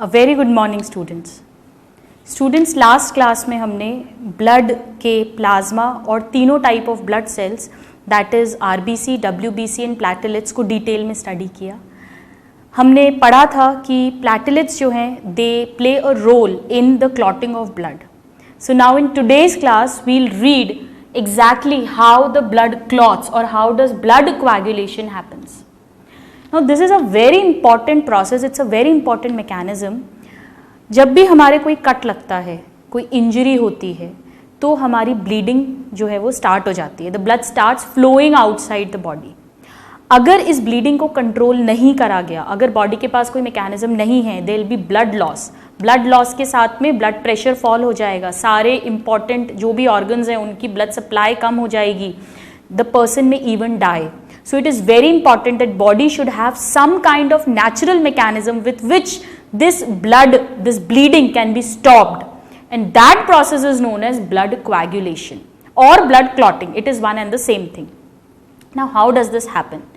अ very good morning students last class में हमने blood के प्लाज्मा और तीनों type of blood cells that is RBC, WBC and platelets को डिटेल में स्टडी किया। हमने पढ़ा था कि प्लेटलेट्स जो हैं they play a role in the clotting of blood. So now in today's class we'll read exactly how the blood clots or how does blood coagulation happens. Now this is a very important process, it's a very important mechanism. जब भी हमारे कोई cut लगता है, कोई injury होती है, तो हमारी ब्लीडिंग जो है वो स्टार्ट हो जाती है। The blood starts flowing outside the body. अगर इस ब्लीडिंग को कंट्रोल नहीं करा गया, अगर बॉडी के पास कोई मैकेनिज्म नहीं है, there will be blood loss. Blood loss के साथ में ब्लड प्रेशर फॉल हो जाएगा, सारे इंपॉर्टेंट जो भी ऑर्गन्स हैं उनकी ब्लड सप्लाई कम हो जाएगी, the person may even die. So it is very important that body should have some kind of natural mechanism with which this bleeding can be stopped, and that process is known as blood coagulation or blood clotting. It is one and the same thing. Now how does this happen?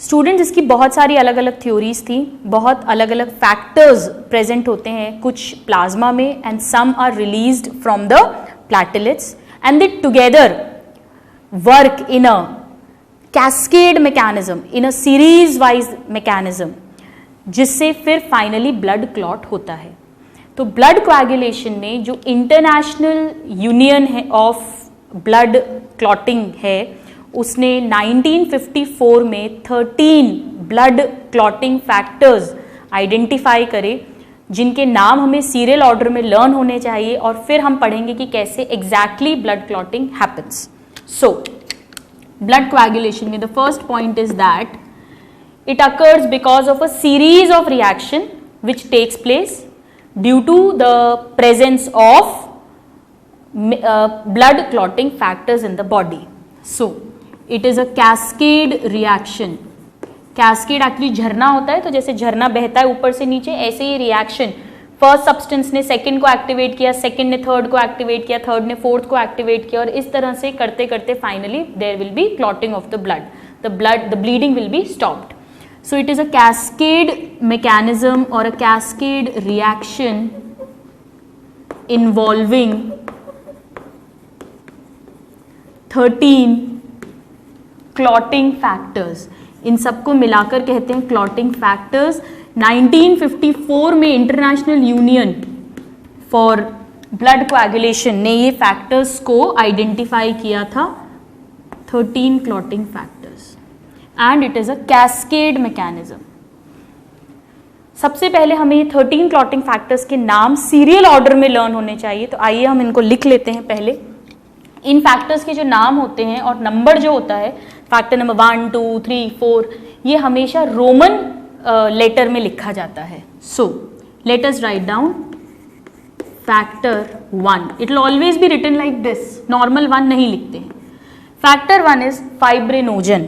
Student इसकी बहुत सारी अलग अलग theories थी, बहुत अलग अलग factors present होते हैं कुछ प्लाज्मा में, and some are released from the platelets and they together work in a cascade mechanism, in a series wise mechanism, जिससे फिर फाइनली ब्लड क्लॉट होता है। तो ब्लड कोएगुलेशन में जो इंटरनेशनल यूनियन है ऑफ ब्लड क्लॉटिंग है, उसने 1954 में 13 ब्लड क्लॉटिंग फैक्टर्स आइडेंटिफाई करे, जिनके नाम हमें सीरियल ऑर्डर में लर्न होने चाहिए, और फिर हम पढ़ेंगे कि कैसे exactly blood clotting happens. So blood coagulation में the first point is that it occurs because of a series of reaction which takes place due to the presence of blood clotting factors in the body. So it is a cascade reaction. Cascade actually झरना होता है, तो जैसे झरना बहता है ऊपर से नीचे, ऐसे ही रिएक्शन फर्स्ट सब्सटेंस ने सेकंड को एक्टिवेट किया, सेकंड ने थर्ड को एक्टिवेट किया, थर्ड ने फोर्थ को एक्टिवेट किया, और इस तरह से करते करते finally there will be clotting of the blood, the bleeding will be stopped. So it is a cascade mechanism or a cascade reaction involving 13 clotting factors. इन सबको मिलाकर कहते हैं क्लॉटिंग फैक्टर्स. 1954 में international union for blood coagulation ने ये factors को identify किया था, 13 clotting factors, and it is a cascade mechanism. सबसे पहले हमें ये 13 क्लॉटिंग फैक्टर्स के नाम सीरियल ऑर्डर में लर्न होने चाहिए, तो आइए हम इनको लिख लेते हैं. पहले इन फैक्टर्स के जो नाम होते हैं और नंबर जो होता है, फैक्टर नंबर 1, 2, 3, 4, ये हमेशा रोमन लेटर में लिखा जाता है. So let us write down factor 1. It will always be written like this, normal 1 नहीं लिखते हैं. Factor 1 is fibrinogen.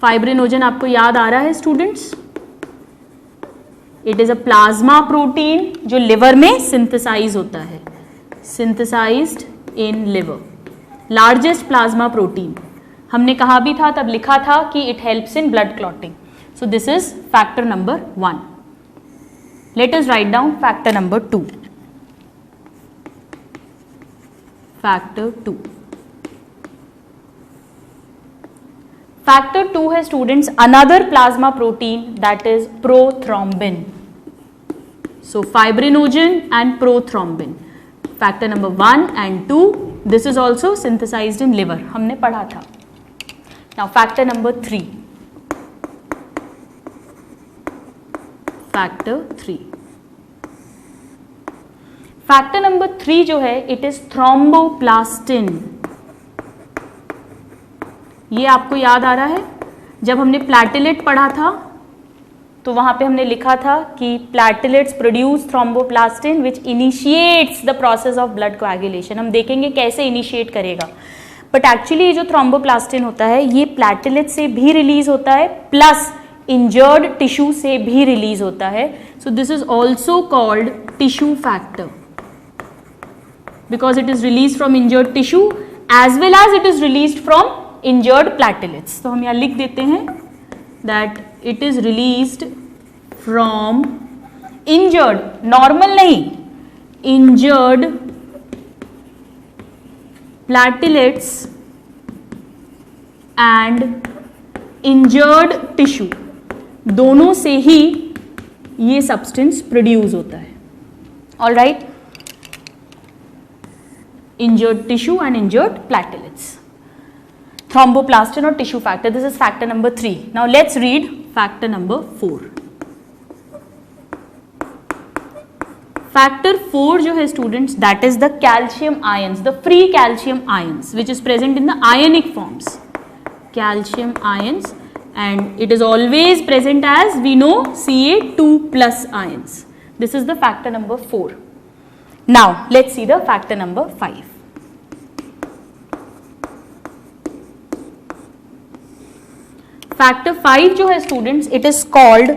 फाइब्रिनोजन आपको याद आ रहा है students? It is a plasma protein जो लिवर में सिंथेसाइज होता है, synthesized in liver, largest plasma protein. हमने कहा भी था, तब लिखा था कि it helps in blood clotting. So this is factor number 1. Let us write down factor number 2. Factor 2. Factor 2 है students another plasma protein that is prothrombin. So fibrinogen and prothrombin, factor number 1 and 2, this is also synthesized in liver, हमने पढ़ा था. Now factor number 3. Factor 3. Factor number 3 जो है it is thromboplastin. ये आपको याद आ रहा है, जब हमने प्लेटलेट पढ़ा था तो वहाँ पे हमने लिखा था कि platelets produce thromboplastin which initiates the process of blood coagulation. हम देखेंगे कैसे इनिशिएट करेगा, बट एक्चुअली ये जो थ्रोम्बोप्लास्टिन होता है ये प्लेटलेट से भी रिलीज होता है, प्लस इंजर्ड टिश्यू से भी रिलीज होता है. So this is also called tissue factor because it is release from injured tissue as well as it is release from injured platelets. तो हम यहाँ लिख देते हैं that it is released from injured, normal नहीं, injured platelets and injured tissue, दोनों से ही ये सब्सटेंस प्रोड्यूस होता है. All right, injured tissue and injured platelets, thromboplastin और tissue factor. This is factor number 3. Now let's read factor number 4. Factor 4 जो है students, that is the calcium ions, the free calcium ions which is present in the ionic forms. Calcium ions, and it is always present as we know Ca2 plus ions. This is the factor number 4. Now let's see the factor number 5. Factor 5 जो है students, it is called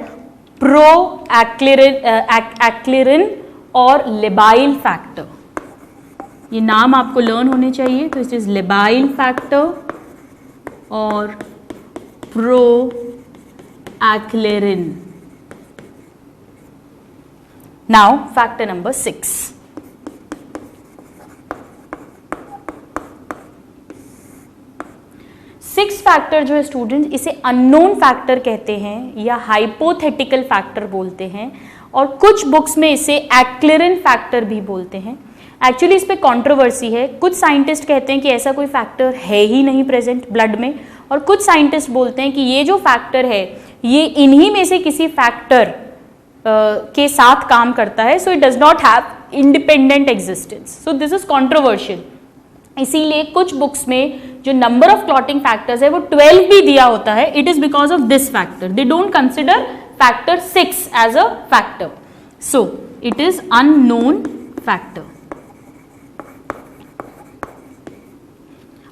proactylin और labile factor. ये नाम आपको learn होने चाहिए. तो it is labile factor और proactylin. Now factor number 6. Six factor जो है स्टूडेंट, इसे अननोन फैक्टर कहते हैं या हाइपोथेटिकल फैक्टर बोलते हैं, और कुछ बुक्स में इसे एक्लेरिन फैक्टर भी बोलते हैं. एक्चुअली इस पे कंट्रोवर्सी है. कुछ साइंटिस्ट कहते हैं कि ऐसा कोई फैक्टर है ही नहीं प्रेजेंट ब्लड में, और कुछ साइंटिस्ट बोलते हैं कि ये जो फैक्टर है ये इन्हीं में से किसी फैक्टर के साथ काम करता है. So it does not have independent existence. So this is controversial. इसीलिए कुछ बुक्स में जो नंबर ऑफ क्लॉटिंग फैक्टर्स है वो 12 भी दिया होता है. It is because of this factor. They don't consider factor 6 as a factor. So it is unknown factor.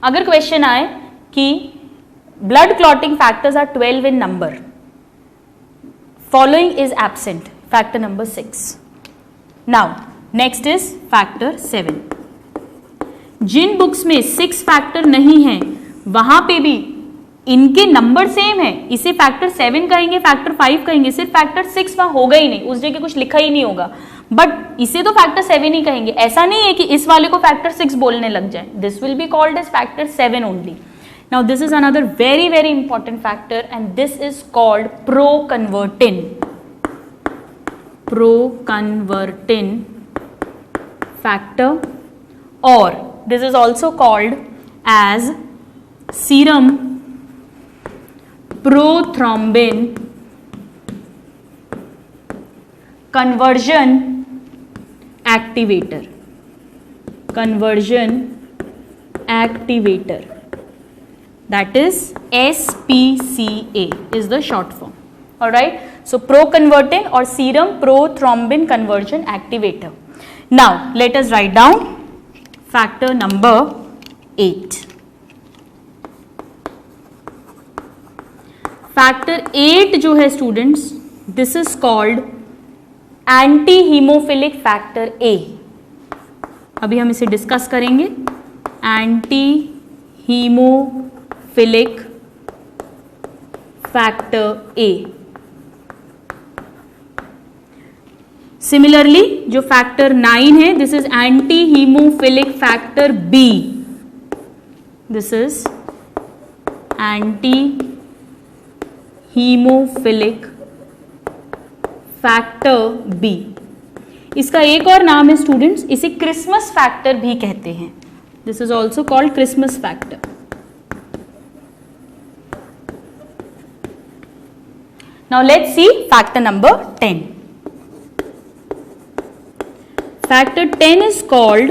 अगर क्वेश्चन आए कि blood clotting factors are 12 in number, following is absent, factor number 6. Now next is factor 7. जिन books में 6 factor नहीं है वहां पे भी इनके नंबर सेम है, इसे फैक्टर 7 कहेंगे, फैक्टर 5 कहेंगे, सिर्फ फैक्टर 6 वहां होगा ही नहीं, उस जगह कुछ लिखा ही नहीं होगा, बट इसे तो फैक्टर 7 ही कहेंगे. ऐसा नहीं है कि इस वाले को फैक्टर 6 बोलने लग जाए. This will be called as factor 7 only. Now this is another very very important factor and this is called proconvertin. Proconvertin factor, और this is also called as serum prothrombin conversion activator. Conversion activator, that is SPCA is the short form. All right, so proconvertin or serum prothrombin conversion activator. Now let us write down factor number 8. Factor 8 जो है students, this is called anti haemophilic factor A. अभी हम इसे discuss करेंगे. Anti haemophilic factor A. Similarly जो factor 9 है, this is anti haemophilic factor B. This is anti haemophilic factor B. इसका एक और नाम है स्टूडेंट्स, इसे क्रिसमस फैक्टर भी कहते हैं. This is also called Christmas factor. Now let's see factor number 10. Factor 10 is called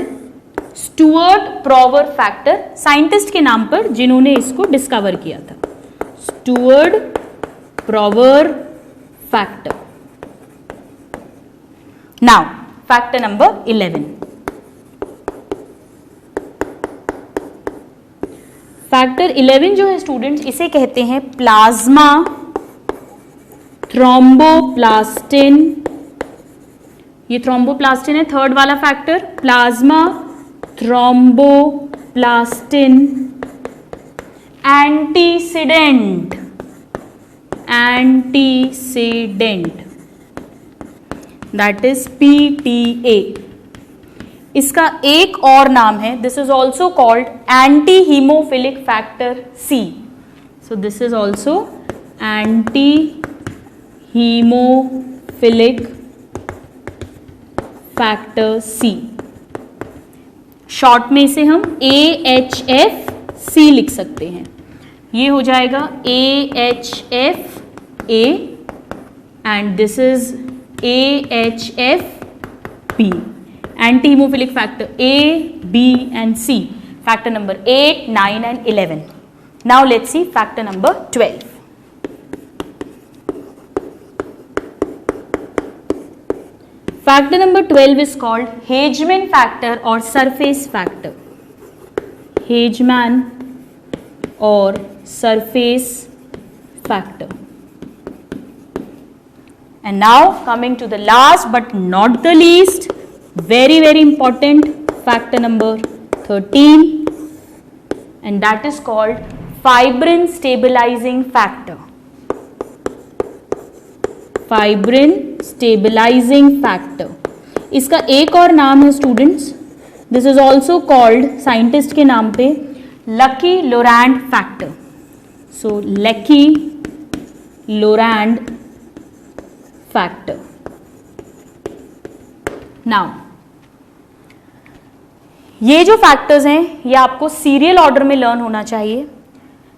Stuart Prower factor, scientist के नाम पर जिन्होंने इसको डिस्कवर किया था. Stuart Prower factor. Now factor number 11. Factor 11 जो है स्टूडेंट्स, इसे कहते हैं प्लाज्मा थ्रोम्बोप्लास्टिन. ये थ्रोम्बोप्लास्टिन है, थर्ड वाला factor. Plasma thromboplastin antecedent. Antecedent that is PTA। इसका एक और नाम है, this is also called anti haemophilic factor C। So this is also anti haemophilic factor C। Short में से हम AHF-C लिख सकते हैं। ये हो जाएगा AHF-A and this is AHF-B। Anti haemophilic factor A, B and C, factor number 8, 9 and 11। Now let's see factor number 12। Factor number 12 is called Hageman factor or surface factor. Hageman or surface factor. And now coming to the last but not the least, very important, factor number 13, and that is called fibrin stabilizing factor. Fibrin stabilising factor, इसका एक और नाम है students, this is also called scientist के नाम पे Laki Lorand factor. So Laki Lorand factor. Now ये जो फैक्टर्स हैं ये आपको सीरियल ऑर्डर में लर्न होना चाहिए।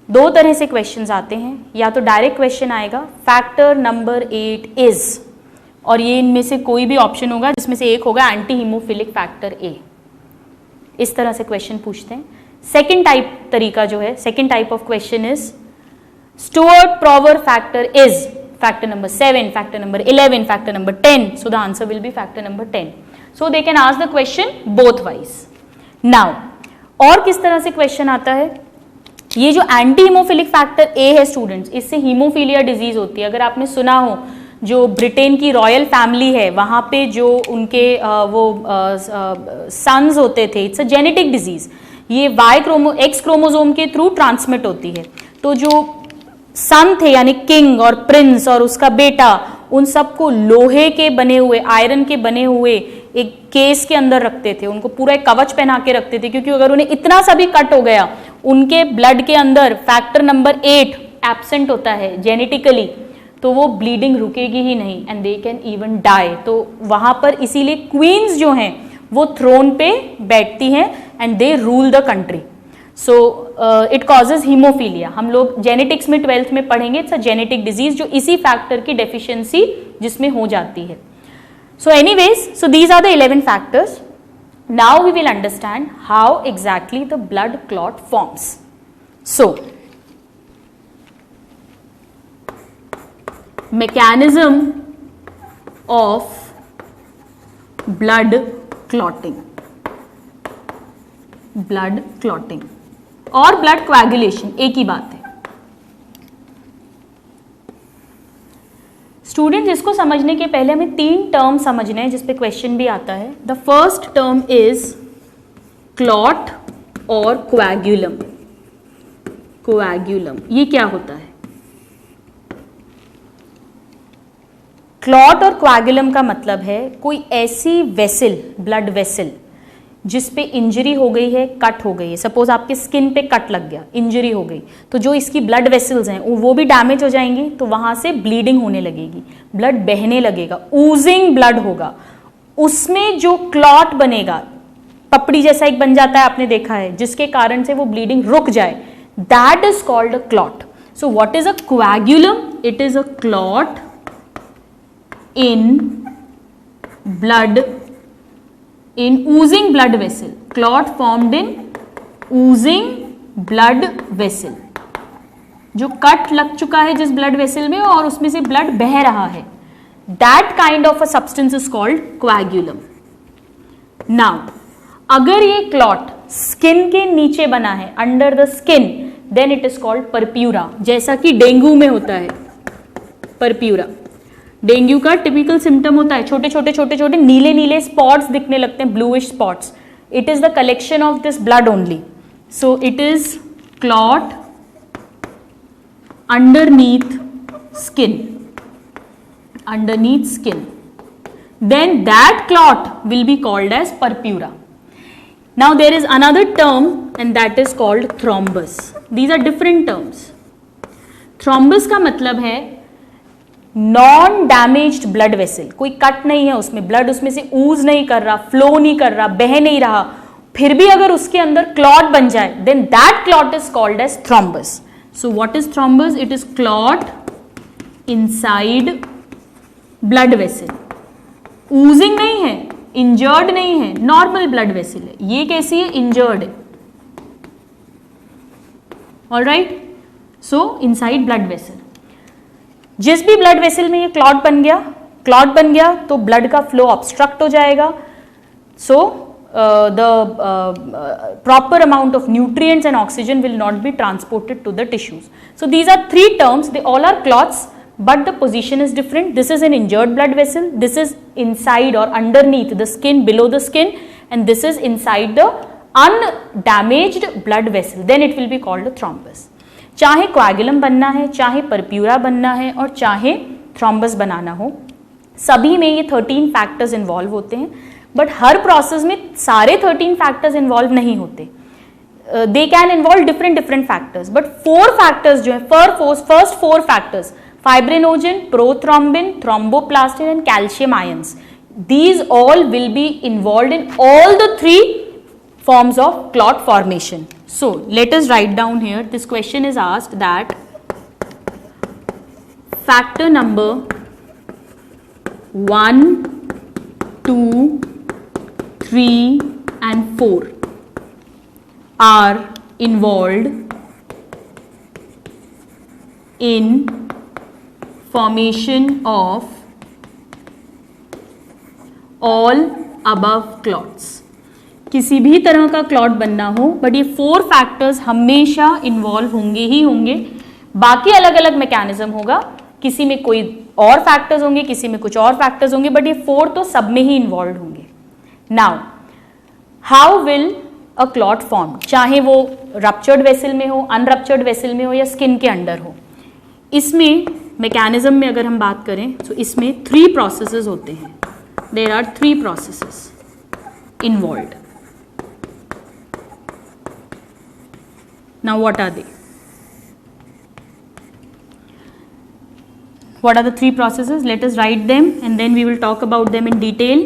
दो तरह से क्वेश्चंस आते हैं, या तो डायरेक्ट क्वेश्चन आएगा फैक्टर नंबर 8 इज, और ये इनमें से कोई भी ऑप्शन होगा जिसमें से एक होगा एंटी हीमोफिलिक फैक्टर A। इस तरह से क्वेश्चन पूछते हैं। सेकंड टाइप तरीका जो है, second type of question is Stuart Prower factor is factor number 7, factor number 11, factor number 10, so the answer will be factor number 10। So they can ask the question both wise. Now और किस तरह से question आता है, ये जो anti haemophilic factor A है students, इससे हीमोफीलिया डिजीज होती है। अगर आपने सुना हो, जो ब्रिटेन की रॉयल फैमिली है वहां पे जो उनके सन्स होते थे, इट्स अ जेनेटिक डिजीज। ये X क्रोमोसोम के थ्रू ट्रांसमिट होती है। तो जो सन थे यानी किंग और प्रिंस और उसका बेटा, उन सबको लोहे के बने हुए, आयरन के बने हुए एक केस के अंदर रखते थे, उनको पूरा एक कवच पहना के रखते थे, क्योंकि अगर उन्हें इतना सा भी कट हो गया, उनके ब्लड के अंदर फैक्टर नंबर 8 एब्सेंट होता है जेनेटिकली, तो वो ब्लीडिंग रुकेगी ही नहीं and they can even die. तो वहां पर इसीलिए क्वींस जो हैं वो थ्रोन पे बैठती हैं and they rule the country. So it causes haemophilia. हम लोग जेनेटिक्स में 12th में पढ़ेंगे, इट्स अ जेनेटिक डिजीज जो इसी फैक्टर की डेफिशिएंसी जिसमें हो जाती है। So anyways, so these are the 11 factors. Now we will understand how exactly the blood clot forms. So, mechanism of blood clotting. Blood clotting और blood coagulation एक ही बात है। स्टूडेंट्स, इसको समझने के पहले हमें 3 टर्म समझने हैं जिस पे क्वेश्चन भी आता है। The first term is clot और कोएगुलम। कोएगुलम ये क्या होता है? क्लॉट और कोएगुलम का मतलब है कोई ऐसी वेसल, ब्लड वेसल जिस पे इंजरी हो गई है, कट हो गई है। सपोज आपके स्किन पे कट लग गया, इंजरी हो गई, तो जो इसकी ब्लड वेसल्स हैं वो भी डैमेज हो जाएंगी, तो वहां से ब्लीडिंग होने लगेगी, ब्लड बहने लगेगा, ऊजिंग ब्लड होगा। उसमें जो क्लॉट बनेगा, पपड़ी जैसा एक बन जाता है, आपने देखा है, जिसके कारण से वो ब्लीडिंग रुक जाए, that is called a clot. So what is a कोएगुलम? It is a clot in blood, in oozing blood vessel, clot formed in oozing blood vessel, जो कट लग चुका है जिस ब्लड वेसल में और उसमें से ब्लड बह रहा है, that kind of a substance is called coagulum. Now, अगर ये क्लॉट स्किन के नीचे बना है, under the skin, then it is called purpura, जैसा कि डेंगू में होता है। परप्यूरा डेंगू का टिपिकल सिम्टम होता है, छोटे छोटे नीले नीले स्पॉट्स दिखने लगते हैं, bluish spots. It is the collection of this blood only. So it is clot underneath skin, underneath skin. then that clot will be called as purpura. Now there is another term and that is called thrombus. These are different terms. Thrombus का मतलब है non damaged blood vessel, कोई cut नहीं है उसमें, blood उसमें से ऊज नहीं कर रहा, फ्लो नहीं कर रहा, बह नहीं रहा, फिर भी अगर उसके अंदर क्लॉट बन जाए, then that clot is called as thrombus. So what is thrombus? It is clot inside blood vessel. Oozing नहीं है, इंजर्ड नहीं है, नॉर्मल ब्लड वेसल है. ये कैसी है? इंजर्ड है. ऑलराइट, सो इनसाइड ब्लड वेसल. जिस भी ब्लड वेसल में ये क्लॉट बन गया तो ब्लड का फ्लो ऑब्स्ट्रक्ट हो जाएगा. सो the proper amount of nutrients and oxygen will not be transported to the tissues. So these are three terms. They all are clots, but the position is different. This is an injured blood vessel. This is inside or underneath the skin, below the skin, and this is inside the undamaged blood vessel. Then it will be called a thrombus. चाहे कोएगुलम बनना है, चाहे purpura बनना है और चाहे thrombus बनाना हो, सभी में ये 13 फैक्टर्स इन्वॉल्व होते हैं. बट हर प्रोसेस में सारे 13 फैक्टर्स इन्वॉल्व नहीं होते. They can involve different factors, but 4 factors जो है, first 4 factors, fibrinogen, prothrombin, thromboplastin and calcium ions, these all will be involved in all the 3 forms of clot formation. So let us write down here. This question is asked that factor number 1, 2, 3 and 4 are involved in formation of all above clots. किसी भी तरह का clot बनना हो, but ये 4 factors हमेशा involve होंगे ही होंगे. बाकी अलग अलग मैकेनिज्म होगा, किसी में कोई और फैक्टर्स होंगे, किसी में कुछ और फैक्टर्स होंगे, बट ये 4 तो सब में ही इन्वॉल्व होंगे. Now how will a clot form, चाहे वो रप्चर्ड वेसल में हो, अनरप्चर्ड वेसल में हो या स्किन के अंडर हो. इसमें मैकेनिज्म में अगर हम बात करें तो इसमें 3 प्रोसेसेस होते हैं. There are 3 processes involved. Now what are they? What are the 3 processes? Let us write them and then we will talk about them in detail.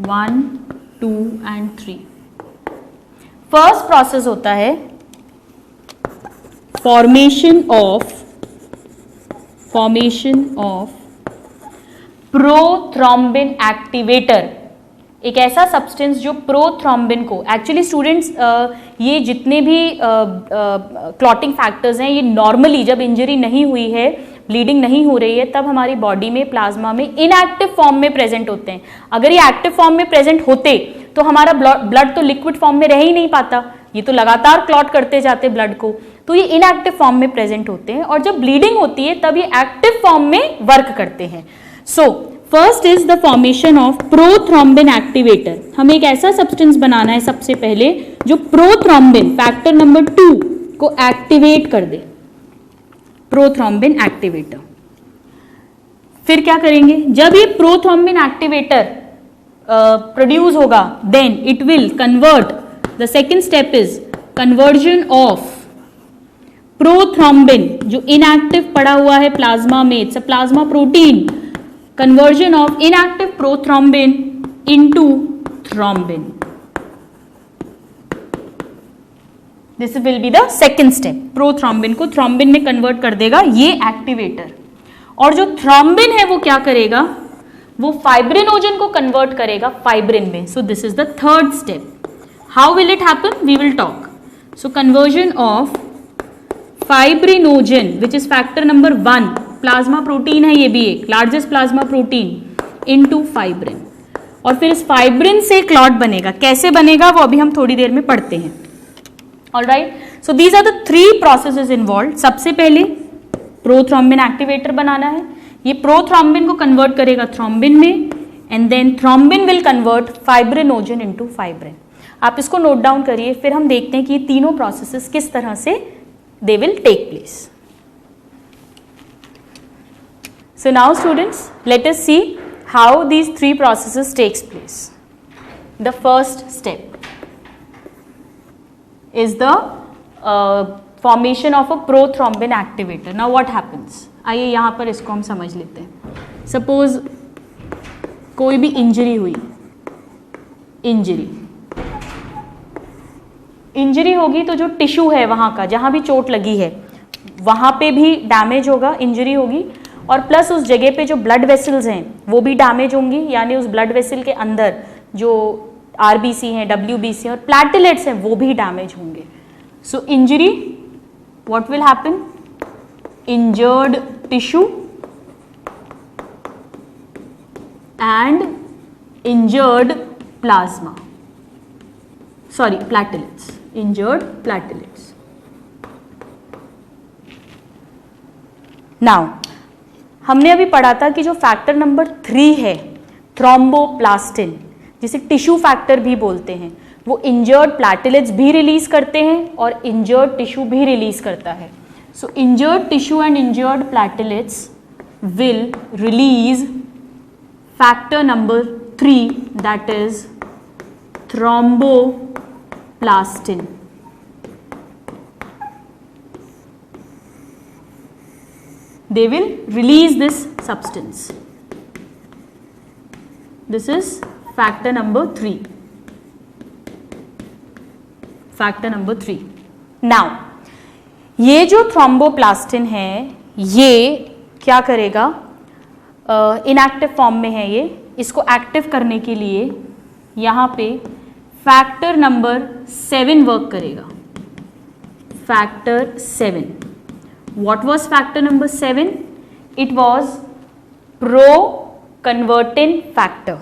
1, 2 and 3. First process होता है formation of prothrombin activator. एक ऐसा substance जो prothrombin को, actually students ये जितने भी clotting factors हैं, ये नॉर्मली जब इंजरी नहीं हुई है, ब्लीडिंग नहीं हो रही है, तब हमारी बॉडी में प्लाज्मा में इनएक्टिव फॉर्म में प्रेजेंट होते हैं. अगर ये एक्टिव फॉर्म में प्रेजेंट होते तो हमारा ब्लड तो लिक्विड फॉर्म में रह ही नहीं पाता, ये तो लगातार क्लॉट करते जाते ब्लड को. तो ये इनएक्टिव फॉर्म में प्रेजेंट होते हैं और जब ब्लीडिंग होती है तब ये एक्टिव फॉर्म में वर्क करते हैं. So first is the formation of prothrombin activator. हमें एक ऐसा सब्सटेंस बनाना है सबसे पहले जो प्रोथ्रोम्बिन फैक्टर नंबर 2 को एक्टिवेट कर दे. Prothrombin activator. फिर क्या करेंगे, जब ये प्रोथ्रोम्बिन एक्टिवेटर प्रोड्यूस होगा, then it will convert. The second step is conversion of prothrombin जो इनएक्टिव पड़ा हुआ है प्लाज्मा में, it's a plasma protein. Conversion of inactive prothrombin into thrombin. This will be the second step. Prothrombin को thrombin में convert कर देगा ये activator. और जो thrombin है वो क्या करेगा, वो fibrinogen को convert करेगा fibrin में. So this is the third step. How will it happen? We will talk. So conversion of fibrinogen which is factor number 1, plasma protein है ये भी एक largest plasma protein, into fibrin. और फिर इस फाइब्रिन से क्लॉट बनेगा. कैसे बनेगा वो अभी हम थोड़ी देर में पढ़ते हैं. Alright, so these are the 3 processes involve. सबसे पहले प्रोथ्रोम्बिन एक्टिवेटर बनाना है. ये प्रोथ्रोम्बिन को कन्वर्ट करेगा थ्रोम्बिन में and then thrombin will convert fibrinogen into fibrin. आप इसको नोट डाउन करिए, फिर हम देखते हैं कि ये तीनों प्रोसेसेस किस तरह से they will take place. So now students, let us see how these three processes takes place. The first step is the formation of a prothrombin activator. Now what happens? आइए यहाँ पर इसको हम समझ लेते हैं. Suppose कोई भी इंजरी हुई, इंजरी होगी तो जो टिश्यू है वहाँ का, जहाँ भी चोट लगी है वहाँ पे भी डैमेज होगा, इंजरी होगी, और प्लस उस जगह पे जो ब्लड वेसल्स हैं वो भी डैमेज होंगी, यानी उस ब्लड वेसल के अंदर जो आरबीसी हैं, डब्ल्यूबीसी हैं और प्लेटलेट्स हैं वो भी डैमेज होंगे. So injury, what will happen? Injured tissue and injured plasma, sorry platelets, injured platelets. Now हमने अभी पढ़ा था कि जो फैक्टर नंबर 3 है, थ्रोम्बोप्लास्टिन, जिसे टिश्यू फैक्टर भी बोलते हैं, वो इंजर्ड प्लेटलेट्स भी रिलीज करते हैं और इंजर्ड टिश्यू भी रिलीज करता है. So injured tissue and injured platelets will release factor number 3, that is thromboplastin. They will release this substance. This is factor number 3. Factor number 3. Now, ये जो thromboplastin है ये क्या करेगा? इनएक्टिव फॉर्म में है ये. इसको एक्टिव करने के लिए यहाँ पे फैक्टर नंबर 7 वर्क करेगा. Factor 7. What was factor number 7? It was pro-convertin factor.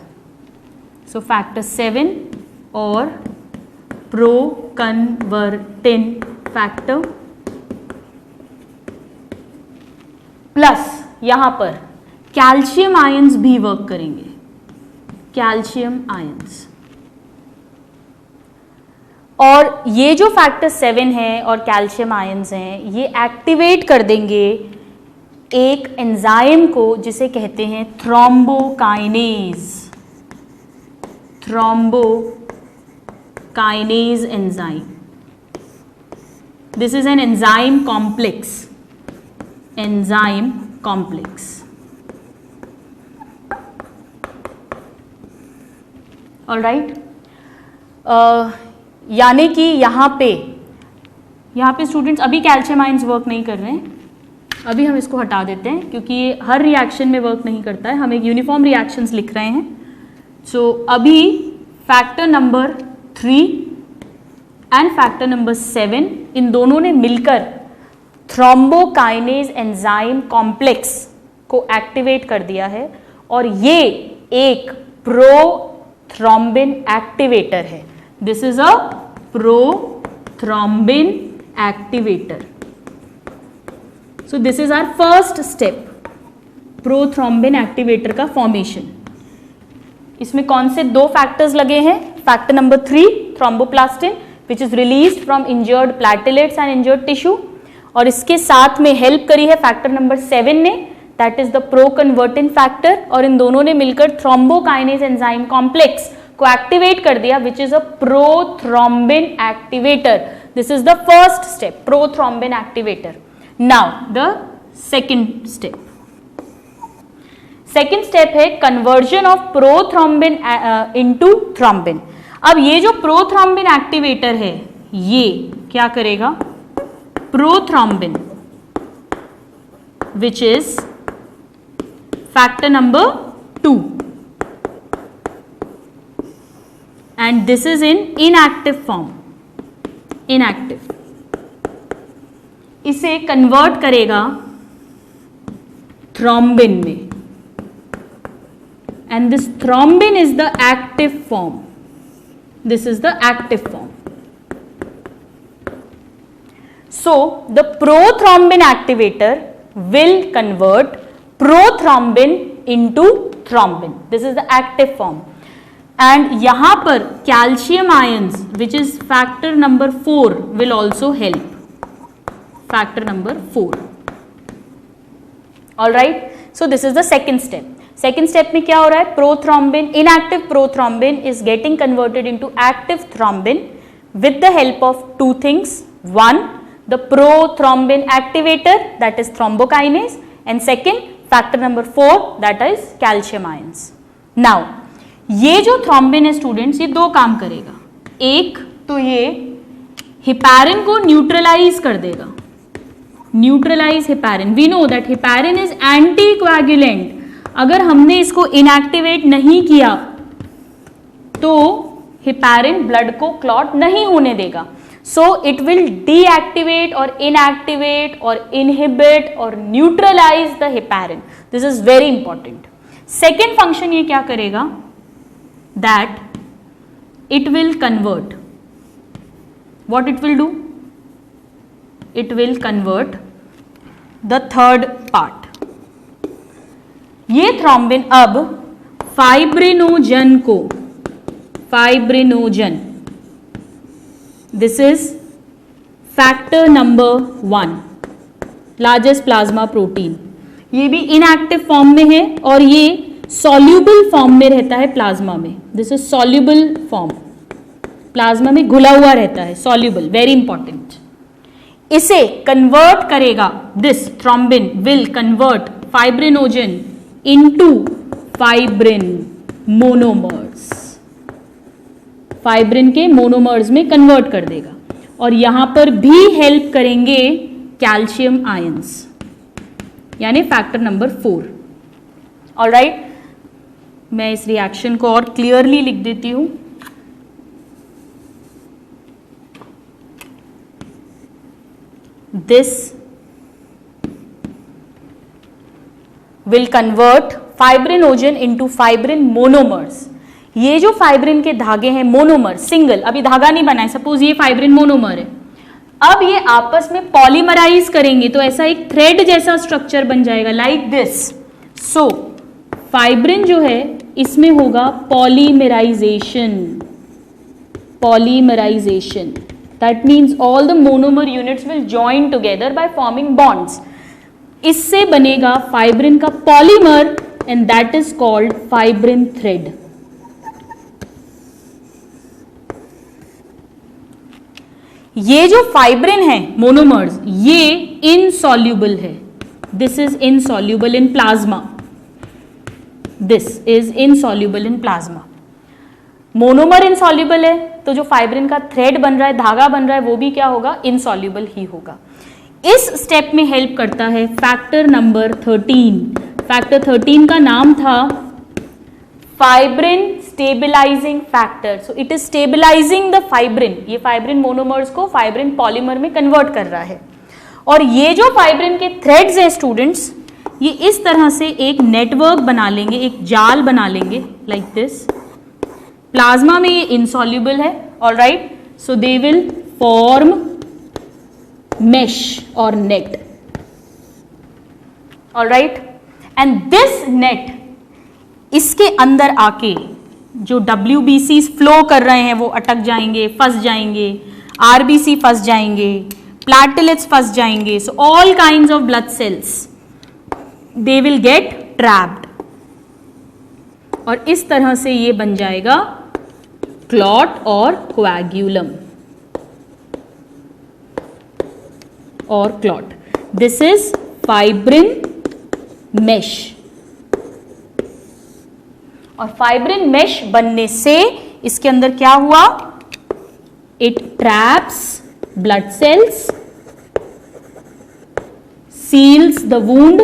So factor 7 or pro-convertin factor plus यहाँ पर कैल्शियम आयंस भी वर्क करेंगे. कैल्शियम आयंस, और ये जो फैक्टर 7 है और कैल्शियम आयंस हैं ये एक्टिवेट कर देंगे एक एंजाइम को जिसे कहते हैं thrombokinase. Thrombokinase enzyme. This is an enzyme complex. Enzyme complex. Alright. यानी कि यहाँ पे स्टूडेंट्स अभी कैल्शियम आयंस वर्क नहीं कर रहे हैं. अभी हम इसको हटा देते हैं क्योंकि ये हर रिएक्शन में वर्क नहीं करता है. हम एक यूनिफॉर्म रिएक्शंस लिख रहे हैं. सो अभी factor number 3 and factor number 7 इन दोनों ने मिलकर थ्रोम्बोकाइनेज एंजाइम कॉम्प्लेक्स को एक्टिवेट कर दिया है और ये एक प्रोथ्रोम्बिन एक्टिवेटर है. This is a prothrombin activator. So this is our first step, prothrombin activator का formation. इसमें कौन से 2 फैक्टर्स लगे हैं? Factor number 3 thromboplastin which is released from injured platelets and injured tissue, और इसके साथ में हेल्प करी है फैक्टर नंबर 7 ने, that is the proconvertin factor, और इन दोनों ने मिलकर थ्रोम्बोकाइनेज एंजाइम कॉम्प्लेक्स को एक्टिवेट कर दिया which is a prothrombin activator. This is the first step, prothrombin activator. Now the second step. Second step है conversion of prothrombin into thrombin. अब ये जो प्रोथ्रोम्बिन एक्टिवेटर है ये क्या करेगा? Prothrombin which is factor number 2 and this is in inactive form. Inactive. इसे convert करेगा थ्रोम्बिन में and this thrombin is the active form. This is the active form. So the prothrombin activator will convert prothrombin into thrombin. This is the active form. And यहाँ पर calcium ions which is factor number 4 will also help. Factor number 4. All right. So this is the second step. Second step में क्या हो रहा है, prothrombin, inactive prothrombin is getting converted into active thrombin with the help of two things. One, the prothrombin activator, that is thrombokinase, and second, factor number 4, that is calcium ions. Now, ये जो thrombin है students, ये दो काम करेगा. एक तो ये हिपैरिन को न्यूट्रलाइज कर देगा. Neutralize heparin, we know that heparin is anticoagulant. अगर हमने इसको इनएक्टिवेट नहीं किया तो हिपैरिन ब्लड को क्लॉट नहीं होने देगा. सो इट विल डीएक्टिवेट और इनएक्टिवेट और इनहिबिट और neutralize the heparin. This is very important. Second function ये क्या करेगा, that it will convert. What it will do, it will convert the third part. ये थ्रोम्बिन अब फाइब्रिनोजन को, fibrinogen, this is factor number 1, largest plasma protein. ये भी inactive form में है और ये सॉल्यूबल फॉर्म में रहता है प्लाज्मा में. This is soluble form, plasma में घुला हुआ रहता है, सॉल्यूबल, वेरी इंपॉर्टेंट. इसे कन्वर्ट करेगा, this thrombin will convert fibrinogen into fibrin monomers. Fibrin के मोनोमर्स में कन्वर्ट कर देगा और यहां पर भी हेल्प करेंगे कैल्शियम आयंस, यानी फैक्टर नंबर 4. ऑलराइट, मैं इस रिएक्शन को और क्लियरली लिख देती हूं. This will convert fibrinogen into fibrin monomers. ये जो फाइब्रिन के धागे हैं मोनोमर, सिंगल, अभी धागा नहीं बना है, सपोज ये फाइब्रिन मोनोमर है, अब ये आपस में पॉलीमराइज करेंगे तो ऐसा एक थ्रेड जैसा स्ट्रक्चर बन जाएगा, लाइक दिस. सो फाइब्रिन जो है इसमें होगा polymerization. Polymerization, that means all the monomer units will join together by forming bonds. इससे बनेगा फाइब्रिन का polymer and that is called fibrin thread. ये जो फाइब्रिन है मोनोमर्स, ये इनसॉल्यूबल है. This is insoluble in plasma. This is insoluble in plasma. Monomer insoluble है तो जो फाइब्रिन का थ्रेड बन रहा है, धागा बन रहा है, वो भी क्या होगा, इनसॉल्यूबल ही होगा. इस स्टेप में हेल्प करता है फैक्टर नंबर 13. फैक्टर 13 का नाम था fibrin stabilising factor. So it is stabilizing the fibrin. ये फाइब्रिन मोनोमर्स को फाइब्रिन पॉलीमर में कन्वर्ट कर रहा है. और ये जो फाइब्रिन के थ्रेड्स हैं स्टूडेंट्स, ये इस तरह से एक नेटवर्क बना लेंगे, एक जाल बना लेंगे, लाइक दिस. प्लाज्मा में ये इनसॉल्यूबल है, alright. So they will form mesh or net, all right, and this net, इसके अंदर आके जो WBCs फ्लो कर रहे हैं वो अटक जाएंगे, फंस जाएंगे, RBC फंस जाएंगे, प्लेटलेट्स फंस जाएंगे. So all kinds of blood sales they will get trapped और इस तरह से ये बन जाएगा क्लॉट और कोएगुलम और clot. This is fibrin mesh. और फाइब्रिन मेश बनने से इसके अंदर क्या हुआ, it traps blood cells, seals the wound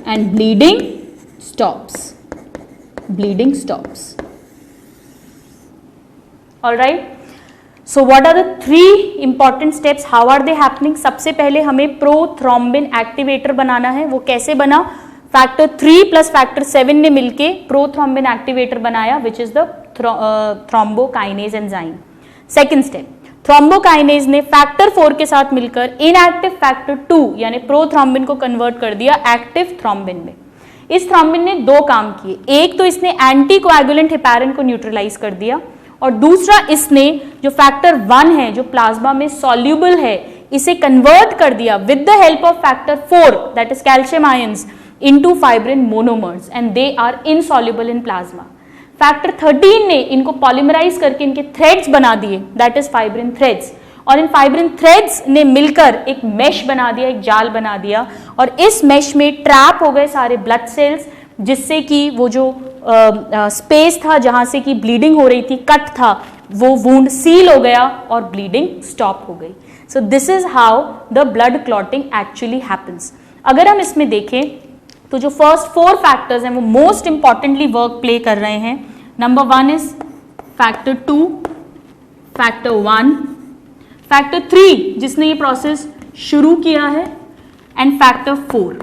and bleeding stops. Bleeding stops. Alright. So what are the 3 important steps? How are they happening? सबसे पहले हमें प्रोथ्रोम्बिन एक्टिवेटर बनाना है. वो कैसे बना, फैक्टर 3 प्लस फैक्टर 7 ने मिलके प्रोथ्रोम्बिन एक्टिवेटर बनाया, which is the thrombokinase enzyme. Second step, thrombokinase ने फैक्टर 4 के साथ मिलकर इनएक्टिव फैक्टर 2 यानी प्रोथ्रोम्बिन को कन्वर्ट कर दिया एक्टिव थ्रोम्बिन में. इस थ्रोम्बिन ने 2 काम किए. एक तो इसने एंटीकोएगुलेंट हिपैरिन को न्यूट्रलाइज कर दिया और दूसरा इसने जो फैक्टर 1 है जो प्लाज्मा में सॉल्यूबल है, इसे कन्वर्ट कर दिया with the help of factor 4 that is calcium ions. into fibrin monomers and they are insoluble in plasma. Factor 13 ने इनको पॉलीमराइज करके इनके थ्रेड्स बना दिए, दैट इज फाइब्रिन थ्रेड्स, और इन फाइब्रिन थ्रेड्स ने मिलकर एक मेश बना दिया, एक जाल बना दिया, और इस मेश में ट्रैप हो गए सारे ब्लड सेल्स, जिससे कि वो जो स्पेस था जहां से कि ब्लीडिंग हो रही थी, कट था, वो वुंड सील हो गया और ब्लीडिंग स्टॉप हो गई. सो this is how the blood clotting actually happens. अगर हम इसमें देखें तो जो फर्स्ट 4 फैक्टर्स हैं वो मोस्ट इंपॉर्टेंटली वर्क प्ले कर रहे हैं. Number 1 is factor 2, factor 1, factor 3 जिसने ये प्रोसेस शुरू किया है, एंड फैक्टर 4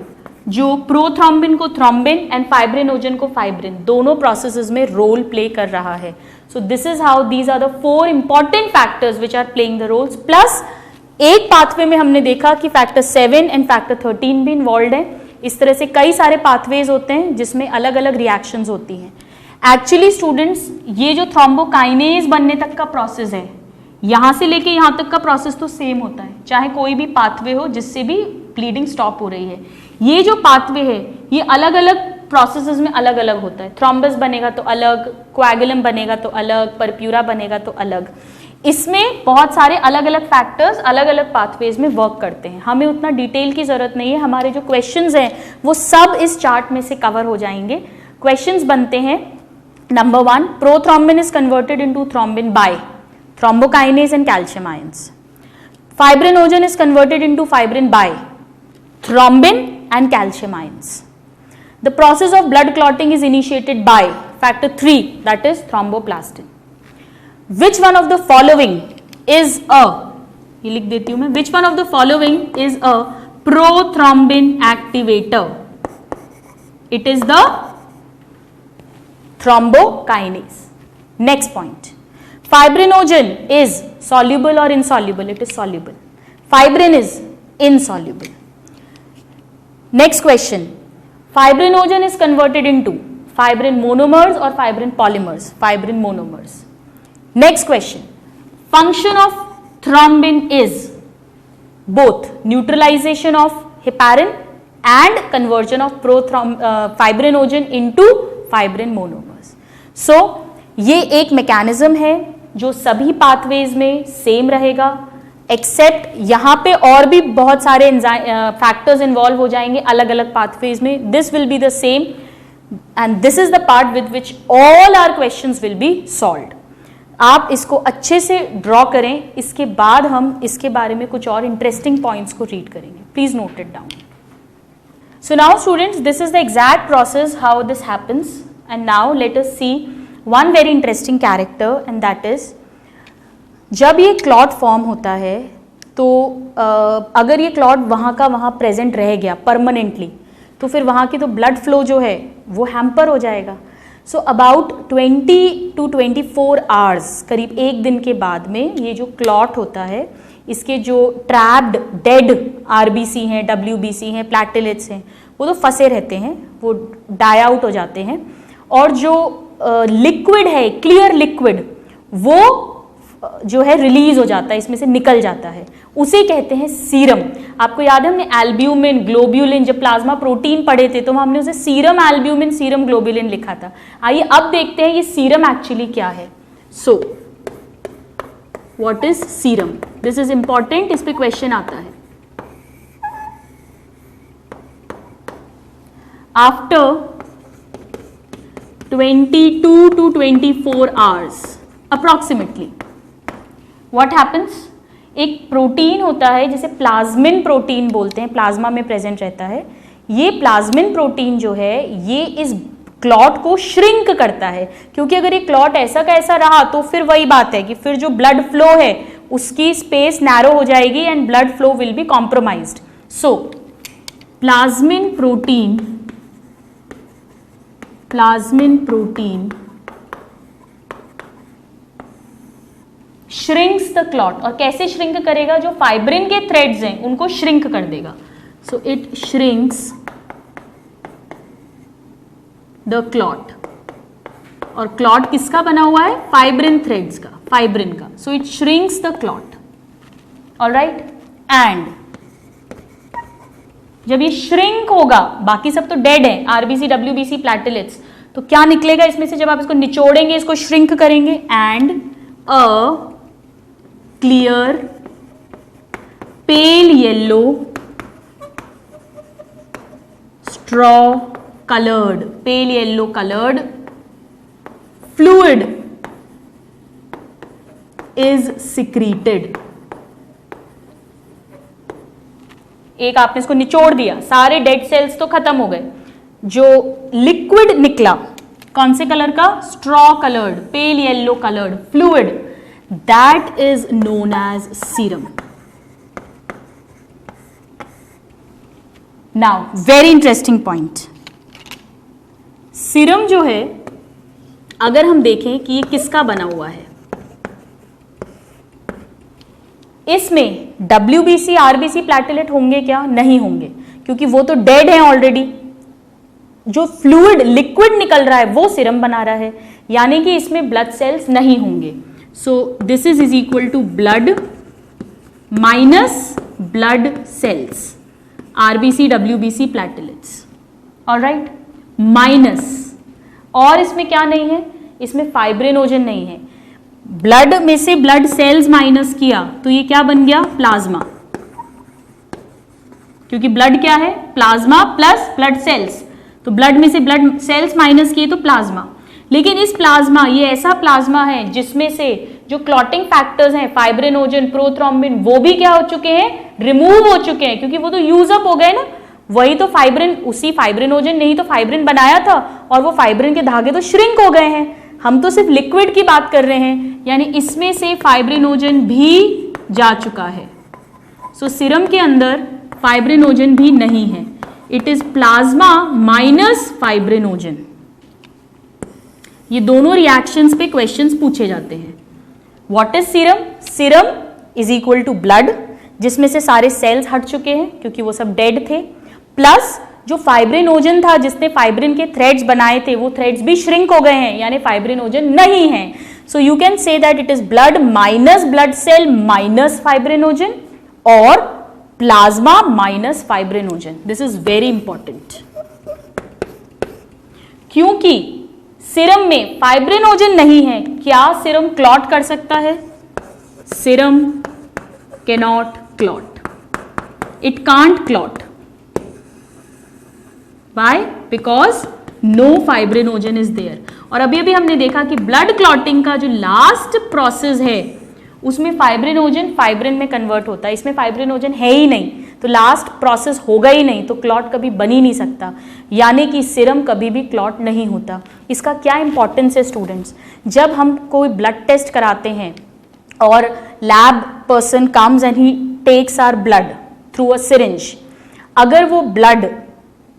जो प्रोथ्रोम्बिन को थ्रोम्बिन एंड फाइब्रिनोजन को फाइब्रिन दोनों प्रोसेसेस में रोल प्ले कर रहा है. So this is how these are the 4 important factors which are playing the roles. Plus एक पाथवे में हमने देखा कि फैक्टर 7 एंड फैक्टर 13 भी इन्वॉल्व है. इस तरह से कई सारे पाथवेज होते हैं जिसमें अलग अलग रिएक्शंस होती हैं. एक्चुअली स्टूडेंट्स, ये जो थ्रोम्बोकाइनेज बनने तक का प्रोसेस है, यहां से लेके यहां तक का प्रोसेस तो सेम होता है, चाहे कोई भी पाथवे हो जिससे भी ब्लीडिंग स्टॉप हो रही है. ये जो पाथवे है ये अलग अलग प्रोसेसेस में अलग अलग होता है. थ्रोम्बस बनेगा तो अलग, कोएगुलम बनेगा तो अलग, परप्यूरा बनेगा तो अलग. इसमें बहुत सारे अलग अलग फैक्टर्स अलग अलग पाथवेज में वर्क करते हैं. हमें उतना डिटेल की जरूरत नहीं है, हमारे जो क्वेश्चंस हैं वो सब इस चार्ट में से कवर हो जाएंगे. क्वेश्चंस बनते हैं. Number 1, prothrombin is converted into thrombin by thrombokinase and calcium ions. Fibrinogen is converted into fibrin by thrombin and calcium ions. The process of blood clotting is initiated by factor 3, that is thromboplastin. Which one of the following is a, ये लिख देती हूं मैं, which one of the following is a prothrombin activator? It is the thrombokinase. Next point. Fibrinogen is soluble or insoluble? It is soluble. Fibrin is insoluble. Next question. Fibrinogen is converted into fibrin monomers or fibrin polymers? Fibrin monomers. Next question. Function of thrombin is both neutralization of heparin and conversion of fibrinogen into fibrin monomers. So, ये एक mechanism है जो सभी pathways में same रहेगा, accept यहाँ पे और भी बहुत सारे फैक्टर्स इन्वॉल्व हो जाएंगे अलग अलग पाथवेज में. This will be the same and this is the part with which all our questions will be solved. आप इसको अच्छे से ड्रॉ करें, इसके बाद हम इसके बारे में कुछ और इंटरेस्टिंग पॉइंट्स को रीड करेंगे. Please note it down. So now students, this is the exact process how this happens, and now let us see one very interesting character, and that is जब ये क्लॉट फॉर्म होता है तो अगर ये clot वहाँ का वहाँ प्रेजेंट रह गया परमानेंटली, तो फिर वहाँ की तो ब्लड फ्लो जो है वो हैम्पर हो जाएगा. सो अबाउट 20 to 24 आवर्स, करीब एक दिन के बाद में ये जो क्लॉट होता है, इसके जो ट्रैप्ड डेड आरबीसी हैं, डब्ल्यूबीसी हैं, प्लेटलेट्स हैं, वो तो फंसे रहते हैं, वो डाई आउट हो जाते हैं, और जो लिक्विड है, क्लियर लिक्विड, वो जो है रिलीज हो जाता है, इसमें से निकल जाता है, उसे कहते हैं सीरम. आपको याद है हमने एल्ब्यूमिन, ग्लोब्यूलिन, जब प्लाज्मा प्रोटीन पढ़े थे तो हमने उसे सीरम एल्ब्यूमिन, सीरम ग्लोब्यूलिन लिखा था. आइए अब देखते हैं ये सीरम एक्चुअली क्या है. सो what is serum? This is important, इस पे क्वेश्चन आता है. After 22 to 24 hours approximately, what happens? एक प्रोटीन होता है जिसे प्लाज्मिन प्रोटीन बोलते हैं, प्लाज्मा में प्रेजेंट रहता है. ये प्लाज्मिन प्रोटीन जो है ये इस क्लॉट को श्रिंक करता है, क्योंकि अगर ये क्लॉट ऐसा का ऐसा रहा तो फिर वही बात है कि फिर जो ब्लड फ्लो है उसकी स्पेस नैरो हो जाएगी and blood flow will be compromised. So plasmin protein shrinks the clot. और कैसे श्रिंक करेगा? जो फाइब्रिन के थ्रेड्स हैं उनको श्रिंक कर देगा. So it shrinks the clot. और क्लॉट किसका बना हुआ है? फाइब्रिन थ्रेड्स का, फाइब्रिन का. So it shrinks the clot. Alright. And जब ये श्रिंक होगा, बाकी सब तो डेड है, आरबीसी, डब्ल्यूबीसी, प्लेटलेट्स, तो क्या निकलेगा इसमें से जब आप इसको निचोड़ेंगे, इसको श्रिंक करेंगे? And a clear pale yellow straw coloured, pale yellow coloured fluid is secreted. एक आपने इसको निचोड़ दिया, सारे डेड सेल्स तो खत्म हो गए, जो लिक्विड निकला कौन से कलर का? Straw coloured, pale yellow coloured fluid, that is known as serum. Now very interesting point, serum जो है अगर हम देखें कि ये किसका बना हुआ है, इसमें WBC, RBC, प्लेटलेट होंगे क्या? नहीं होंगे, क्योंकि वो तो डेड है ऑलरेडी। जो फ्लूइड लिक्विड निकल रहा है वो सीरम बना रहा है, यानी कि इसमें ब्लड सेल्स नहीं होंगे। So this is equal to blood minus blood cells, RBC, WBC, platelets, alright, minus. और इसमें क्या नहीं है? इसमें फाइब्रिनोजन नहीं है। ब्लड में से ब्लड सेल्स माइनस किया तो ये क्या बन गया? प्लाज्मा, क्योंकि ब्लड क्या है? प्लाज्मा प्लस ब्लड सेल्स, तो ब्लड में से ब्लड सेल्स माइनस किए तो प्लाज्मा। लेकिन इस प्लाज्मा, ये ऐसा प्लाज्मा है जिसमें से जो क्लॉटिंग फैक्टर्स हैं, फाइब्रिनोजन, प्रोथ्रोम्बिन, वो भी क्या हो चुके हैं? रिमूव हो चुके हैं, क्योंकि वो तो यूज अप हो गए ना। वही तो फाइब्रिन, उसी फाइब्रिनोजन ने ही तो फाइब्रिन बनाया था, और वो फाइब्रिन के धागे तो श्रिंक हो गए हैं। हम तो सिर्फ लिक्विड की बात कर रहे हैं, यानी इसमें से फाइब्रिनोजन भी जा चुका है। सो सीरम के अंदर फाइब्रिनोजन भी नहीं है, it is plasma minus fibrinogen. ये दोनों रिएक्शंस पे क्वेश्चंस पूछे जाते हैं। What is serum? Serum is equal to blood, जिसमें से सारे सेल्स हट चुके हैं क्योंकि वो सब डेड थे, प्लस जो फाइब्रिनोजन था जिसने फाइब्रिन के थ्रेड्स बनाए थे, वो थ्रेड्स भी श्रिंक हो गए हैं, यानी फाइब्रिनोजन नहीं है। So you can say that it is blood minus blood cell minus fibrinogen, और plasma minus fibrinogen. This is very important, क्योंकि सीरम में फाइब्रिनोजन नहीं है। क्या सीरम क्लॉट कर सकता है? Serum cannot clot, it can't clot. Why? Because no fibrinogen is there। और अभी अभी हमने देखा कि ब्लड क्लॉटिंग का जो लास्ट प्रोसेस है उसमें फाइब्रिनोजन फाइब्रिन में कन्वर्ट होता है, इसमें फाइब्रिनोजन है ही नहीं, तो लास्ट प्रोसेस होगा ही नहीं, तो क्लॉट कभी बन ही नहीं सकता, यानी कि सीरम कभी भी क्लॉट नहीं होता। इसका क्या इंपॉर्टेंस है स्टूडेंट्स? जब हम कोई ब्लड टेस्ट कराते हैं और lab person comes and he takes our blood through a syringe, अगर वो ब्लड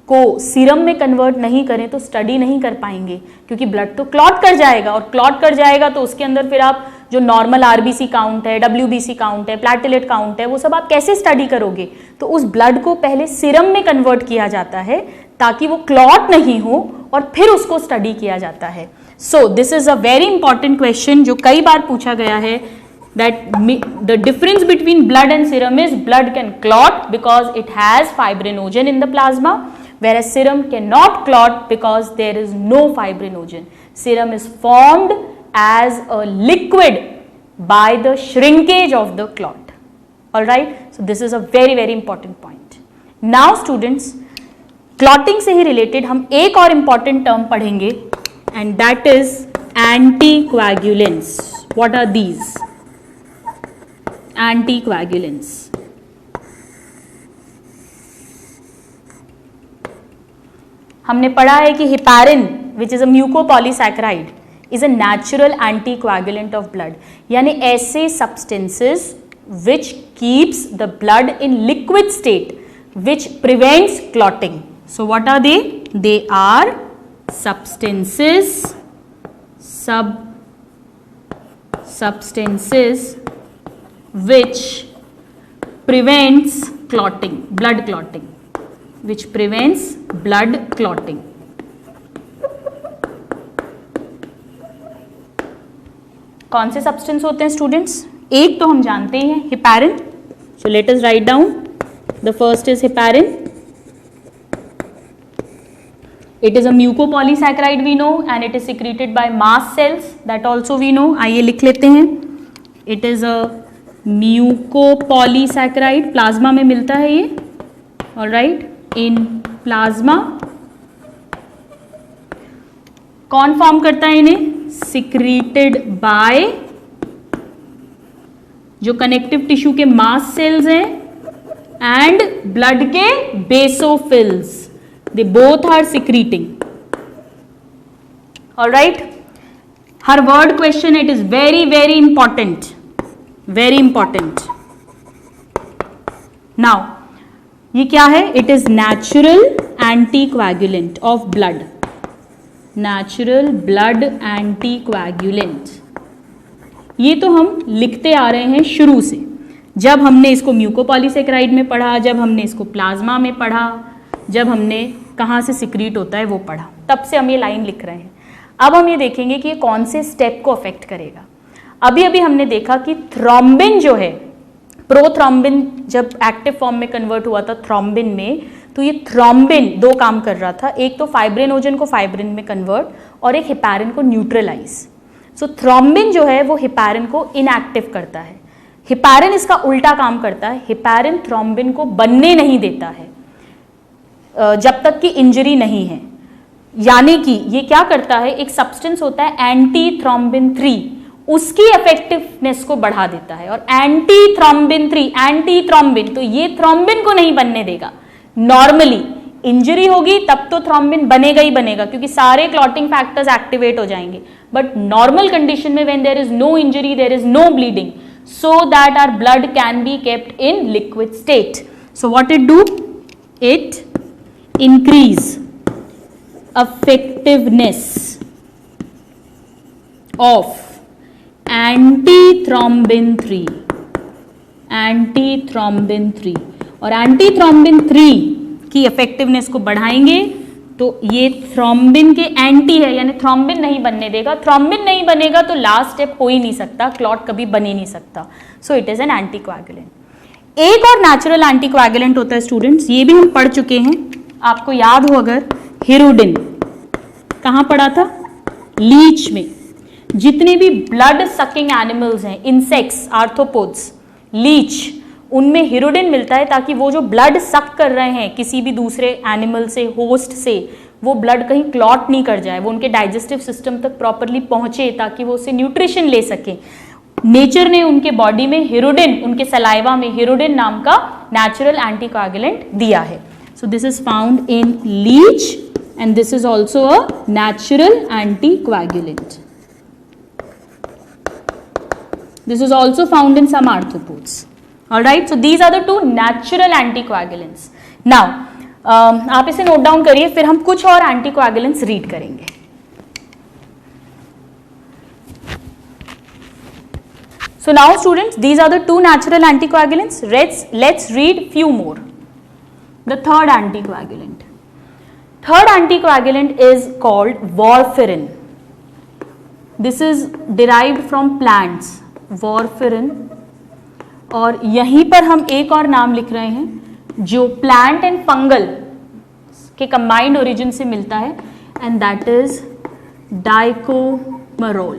को सीरम में कन्वर्ट नहीं करें तो स्टडी नहीं कर पाएंगे, क्योंकि ब्लड तो क्लॉट कर जाएगा, और क्लॉट कर जाएगा तो उसके अंदर फिर आप जो नॉर्मल आरबीसी काउंट है, डब्ल्यूबीसी काउंट है, प्लेटलेट काउंट है, वो सब आप कैसे स्टडी करोगे? तो उस ब्लड को पहले सीरम में कन्वर्ट किया जाता है ताकि वो क्लॉट नहीं हो, और फिर उसको स्टडी किया जाता है। So this is a very important question जो कई बार पूछा गया है, that the difference between blood and serum is blood can clot because it has fibrinogen in the plasma, whereas serum cannot clot because there is no fibrinogen. Serum is formed as a liquid by the shrinkage of the clot. All right, so this is a very very important point. Now students, clotting से ही related हम एक और important term पढ़ेंगे, and that is anticoagulants. What are these? Anticoagulants. हमने पढ़ा है कि heparin, which is a mucopolysaccharide, is a natural anticoagulant of blood, यानी ऐसे substances which keeps the blood in liquid state, which prevents clotting. So what are they? They are substances which prevents clotting, blood clotting, which prevents blood clotting. कौन से substance होते हैं students? एक तो हम जानते हैं heparin, so let us write down, the first is heparin, It is a mucopolysaccharide we know and it is secreted by mast cells, that also we know. आइए लिख लेते हैं. It is a mucopolysaccharide, plasma में मिलता है ये. Alright, in plasma. कौन form करता है इन्हें? Secreted by जो कनेक्टिव टिश्यू के मास्ट सेल्स हैं एंड ब्लड के basophils, they both are secreting. Alright, हर word question, it is very very important, very important. Now ये क्या है? It is natural anticoagulant of blood. Natural blood anticoagulant, ये तो हम लिखते आ रहे हैं शुरू से. जब हमने इसको म्यूकोपॉलीसेक्राइड में पढ़ा, जब हमने इसको प्लाज्मा में पढ़ा, जब हमने कहाँ से सिक्रीट होता है वो पढ़ा, तब से हम ये लाइन लिख रहे हैं. अब हम ये देखेंगे कि ये कौन से स्टेप को अफेक्ट करेगा. अभी अभी हमने देखा कि थ्रोम्बिन जो है, प्रोथ्रोम्बिन जब एक्टिव फॉर्म में कन्वर्ट हुआ था थ्रोम्बिन में, तो ये थ्रोम्बिन दो काम कर रहा था. एक तो फाइब्रिनोजन को फाइब्रिन में कन्वर्ट और एक हेपारिन को न्यूट्रलाइज. सो थ्रोम्बिन जो है वो हेपारिन को इनएक्टिव करता है. हेपारिन इसका उल्टा काम करता है. हेपारिन थ्रोम्बिन को बनने नहीं देता है जब तक कि इंजरी नहीं है. यानी कि ये क्या करता है, एक सब्सटेंस होता है एंटी थ्रोम्बिन 3, उसकी इफेक्टिवनेस को बढ़ा देता है. और एंटी थ्रोम्बिन 3, एंटी थ्रोम्बिन, तो ये थ्रोम्बिन को नहीं बनने देगा. नॉर्मली इंजरी होगी तब तो थ्रोम्बिन बनेगा ही बनेगा, क्योंकि सारे क्लॉटिंग फैक्टर्स एक्टिवेट हो जाएंगे. बट नॉर्मल कंडीशन में when there is no injury, there is no bleeding, so that our blood can be kept in liquid state. So what it do? It increase effectiveness of antithrombin 3, antithrombin 3, और antithrombin 3 की effectiveness को बढ़ाएंगे तो ये thrombin के anti है, यानी thrombin नहीं बनने देगा. थ्रोम्बिन नहीं बनेगा तो लास्ट स्टेप हो ही नहीं सकता, क्लॉट कभी बन ही नहीं सकता. सो इट इज एन एंटीकोएगुलेंट. एक और नेचुरल एंटीकोएगुलेंट होता है स्टूडेंट्स, ये भी हम पढ़ चुके हैं. आपको याद हो अगर, हिरुडिन. कहाँ पढ़ा था? लीच में. जितने भी ब्लड सकिंग एनिमल्स हैं, इंसेक्ट्स, आर्थ्रोपोड्स, लीच, उनमें हिरुडिन मिलता है ताकि वो जो ब्लड सक कर रहे हैं किसी भी दूसरे एनिमल से, होस्ट से, वो ब्लड कहीं क्लॉट नहीं कर जाए, वो उनके डाइजेस्टिव सिस्टम तक प्रॉपरली पहुंचे ताकि वो उससे न्यूट्रिशन ले सके. नेचर ने उनके बॉडी में हिरुडिन, उनके सलाइवा में हिरुडिन नाम का नेचुरल एंटीकोएगुलेंट दिया है. So this is found in leech and this is also a natural anticoagulant. This is also found in some arthropods. Alright, so these are the two natural anticoagulants. Now, आप इसे note down करिए, फिर हम कुछ और anticoagulants read करेंगे. So now students, these are the two natural anticoagulants. Let's read few more. The third anticoagulant. Third anticoagulant is called warfarin. This is derived from plants. Warfarin. और यहीं पर हम एक और नाम लिख रहे हैं जो प्लांट एंड फंगल के कंबाइंड ओरिजिन से मिलता है, एंड दैट इज डाइकोमरोल.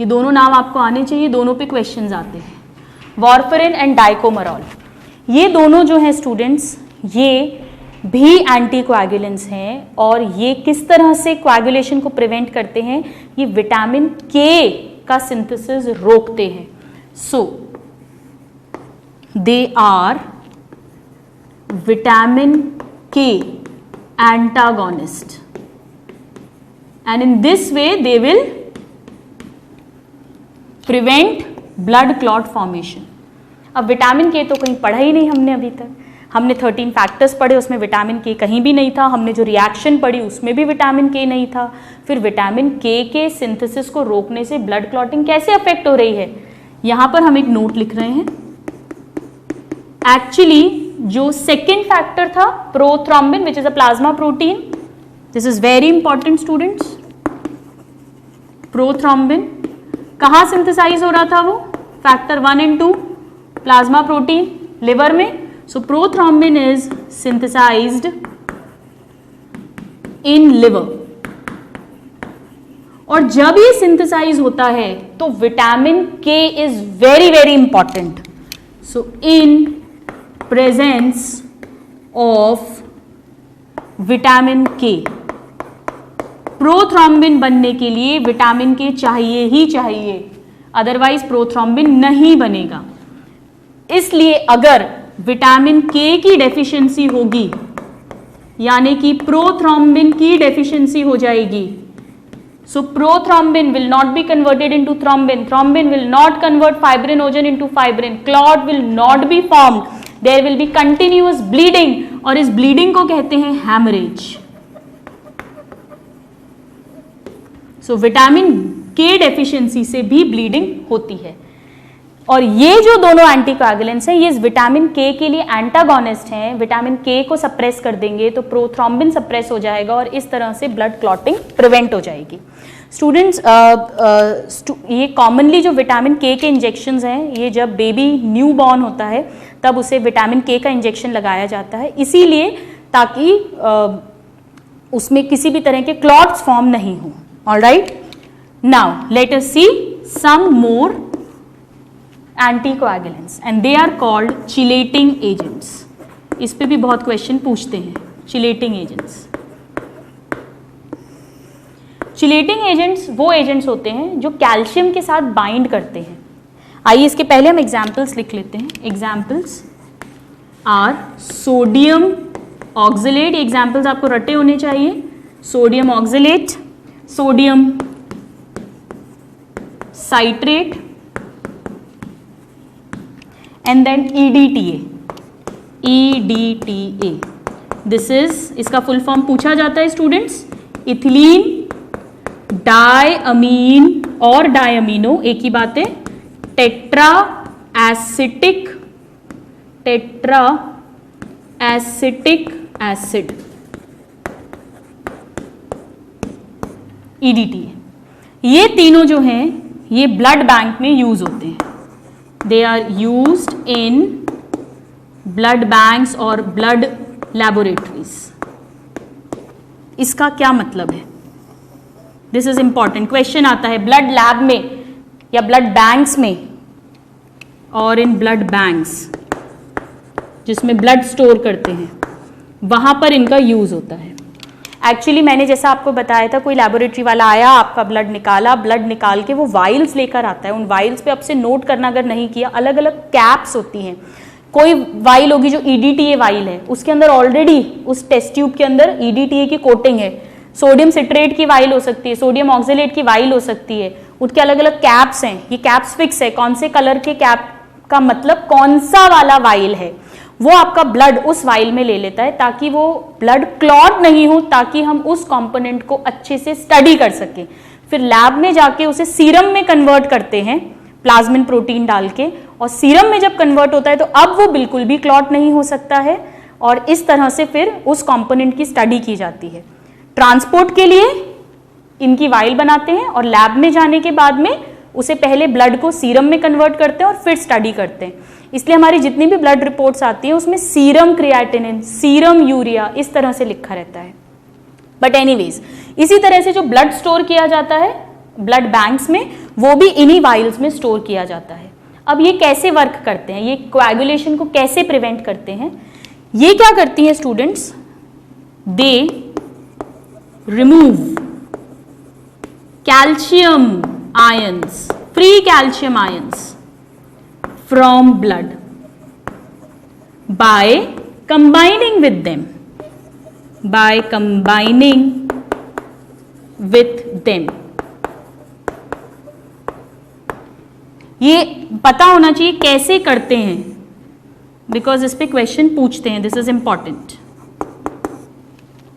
ये दोनों नाम आपको आने चाहिए, दोनों पे क्वेश्चंस आते हैं. वॉरफेरिन एंड डाइकोमरोल, ये दोनों जो हैं स्टूडेंट्स, ये भी एंटीकोएगुलेंट्स हैं. और ये किस तरह से कोएगुलेशन को प्रिवेंट करते हैं? ये विटामिन के का सिंथेसिस रोकते हैं. सो they are vitamin K antagonist and in this way they will prevent blood clot formation. अब विटामिन के तो कहीं पढ़ा ही नहीं हमने अभी तक. हमने 13 फैक्टर्स पढ़े, उसमें विटामिन के कहीं भी नहीं था. हमने जो रिएक्शन पढ़ी उसमें भी विटामिन के नहीं था. फिर विटामिन के सिंथेसिस को रोकने से ब्लड क्लॉटिंग कैसे अफेक्ट हो रही है? यहां पर हम एक नोट लिख रहे हैं. एक्चुअली जो सेकेंड फैक्टर था prothrombin, which is a plasma protein. This is very important students. Prothrombin कहाँ सिंथेसाइज हो रहा था? वो factor 1 and 2 plasma protein liver में. So prothrombin is synthesized in liver. और जब ये सिंथेसाइज होता है तो vitamin K is very very important. So in presence of vitamin K, prothrombin बनने के लिए विटामिन के चाहिए ही चाहिए, अदरवाइज प्रोथ्रोम्बिन नहीं बनेगा। इसलिए अगर विटामिन के की डेफिशिएंसी होगी, यानी कि प्रोथ्रोम्बिन की डेफिशिएंसी हो जाएगी, so prothrombin will not be converted into thrombin, thrombin will not convert fibrinogen into fibrin, clot will not be formed, there will be continuous bleeding, और इस bleeding को कहते हैं hemorrhage। so विटामिन के deficiency से भी ब्लीडिंग होती है। और ये जो दोनों एंटीकोएगुलेंट्स हैं ये इस विटामिन के लिए एंटागोनिस्ट हैं। विटामिन के को सप्रेस कर देंगे तो प्रोथ्रोम्बिन सप्रेस हो जाएगा और इस तरह से ब्लड क्लॉटिंग प्रिवेंट हो जाएगी। स्टूडेंट्स, ये कॉमनली जो विटामिन के इंजेक्शंस हैं, ये जब बेबी न्यू बॉर्न होता है तब उसे विटामिन के का इंजेक्शन लगाया जाता है, इसीलिए ताकि उसमें किसी भी तरह के क्लॉट्स फॉर्म नहीं हो। Alright, now let us see some more anticoagulants and they are called chelating agents. इस पे भी बहुत क्वेश्चन पूछते हैं। चिलेटिंग एजेंट्स, चिलेटिंग एजेंट्स वो एजेंट्स होते हैं जो कैल्शियम के साथ बाइंड करते हैं। आइए इसके पहले हम एग्जाम्पल्स लिख लेते हैं। Examples are sodium oxalate, examples आपको रटे होने चाहिए। Sodium oxalate, sodium citrate, and then EDTA, EDTA, this is, इसका फुल फॉर्म पूछा जाता है स्टूडेंट्स, इथिलीन डायअमीन और डायअमीनो एक ही बात है, टेट्रा एसिटिक एसिड, EDTA। ये तीनों जो हैं ये ब्लड बैंक में यूज होते हैं। They are used in blood banks और blood laboratories। इसका क्या मतलब है? This is important, क्वेश्चन आता है ब्लड लैब में या ब्लड बैंक्स में और इन ब्लड बैंक्स जिसमें ब्लड स्टोर करते हैं, वहां पर इनका यूज होता है। एक्चुअली मैंने जैसा आपको बताया था, कोई लैबोरेटरी वाला आया, आपका ब्लड निकाला, ब्लड निकाल के वो वाइल्स लेकर आता है। उन वाइल्स पे आपसे नोट करना अगर नहीं किया, अलग अलग कैप्स होती हैं। कोई वाइल होगी जो EDTA वाइल है, उसके अंदर ऑलरेडी उस टेस्ट ट्यूब के अंदर EDTA की कोटिंग है। सोडियम सिट्रेट की वाइल हो सकती है, सोडियम ऑक्सलेट की वाइल हो सकती है, उसके अलग अलग कैप्स हैं। ये कैप्स फिक्स है, कौन से कलर के कैप का मतलब कौन सा वाला वाइल है, वो आपका ब्लड उस वाइल में ले लेता है ताकि वो ब्लड क्लॉट नहीं हो, ताकि हम उस कंपोनेंट को अच्छे से स्टडी कर सके। फिर लैब में जाके उसे सीरम में कन्वर्ट करते हैं प्लाज्मिन प्रोटीन डाल के, और सीरम में जब कन्वर्ट होता है तो अब वो बिल्कुल भी क्लॉट नहीं हो सकता है, और इस तरह से फिर उस कंपोनेंट की स्टडी की जाती है। ट्रांसपोर्ट के लिए इनकी वाइल बनाते हैं और लैब में जाने के बाद में उसे पहले ब्लड को सीरम में कन्वर्ट करते हैं और फिर स्टडी करते हैं। इसलिए हमारी जितनी भी ब्लड रिपोर्ट्स आती हैं उसमें सीरम क्रिएटिनिन, सीरम यूरिया इस तरह से लिखा रहता है। बट एनीवेज, इसी तरह से जो ब्लड स्टोर किया जाता है ब्लड बैंक्स में, वो भी इन्हीं वाइल्स में स्टोर किया जाता है। अब ये कैसे वर्क करते हैं, ये कोएगुलेशन को कैसे प्रिवेंट करते हैं? ये क्या करती हैं students, they remove calcium ions, free calcium ions from blood by combining with them, by combining with them। ये पता होना चाहिए कैसे करते हैं, बिकॉज इस पे क्वेश्चन पूछते हैं। This is important.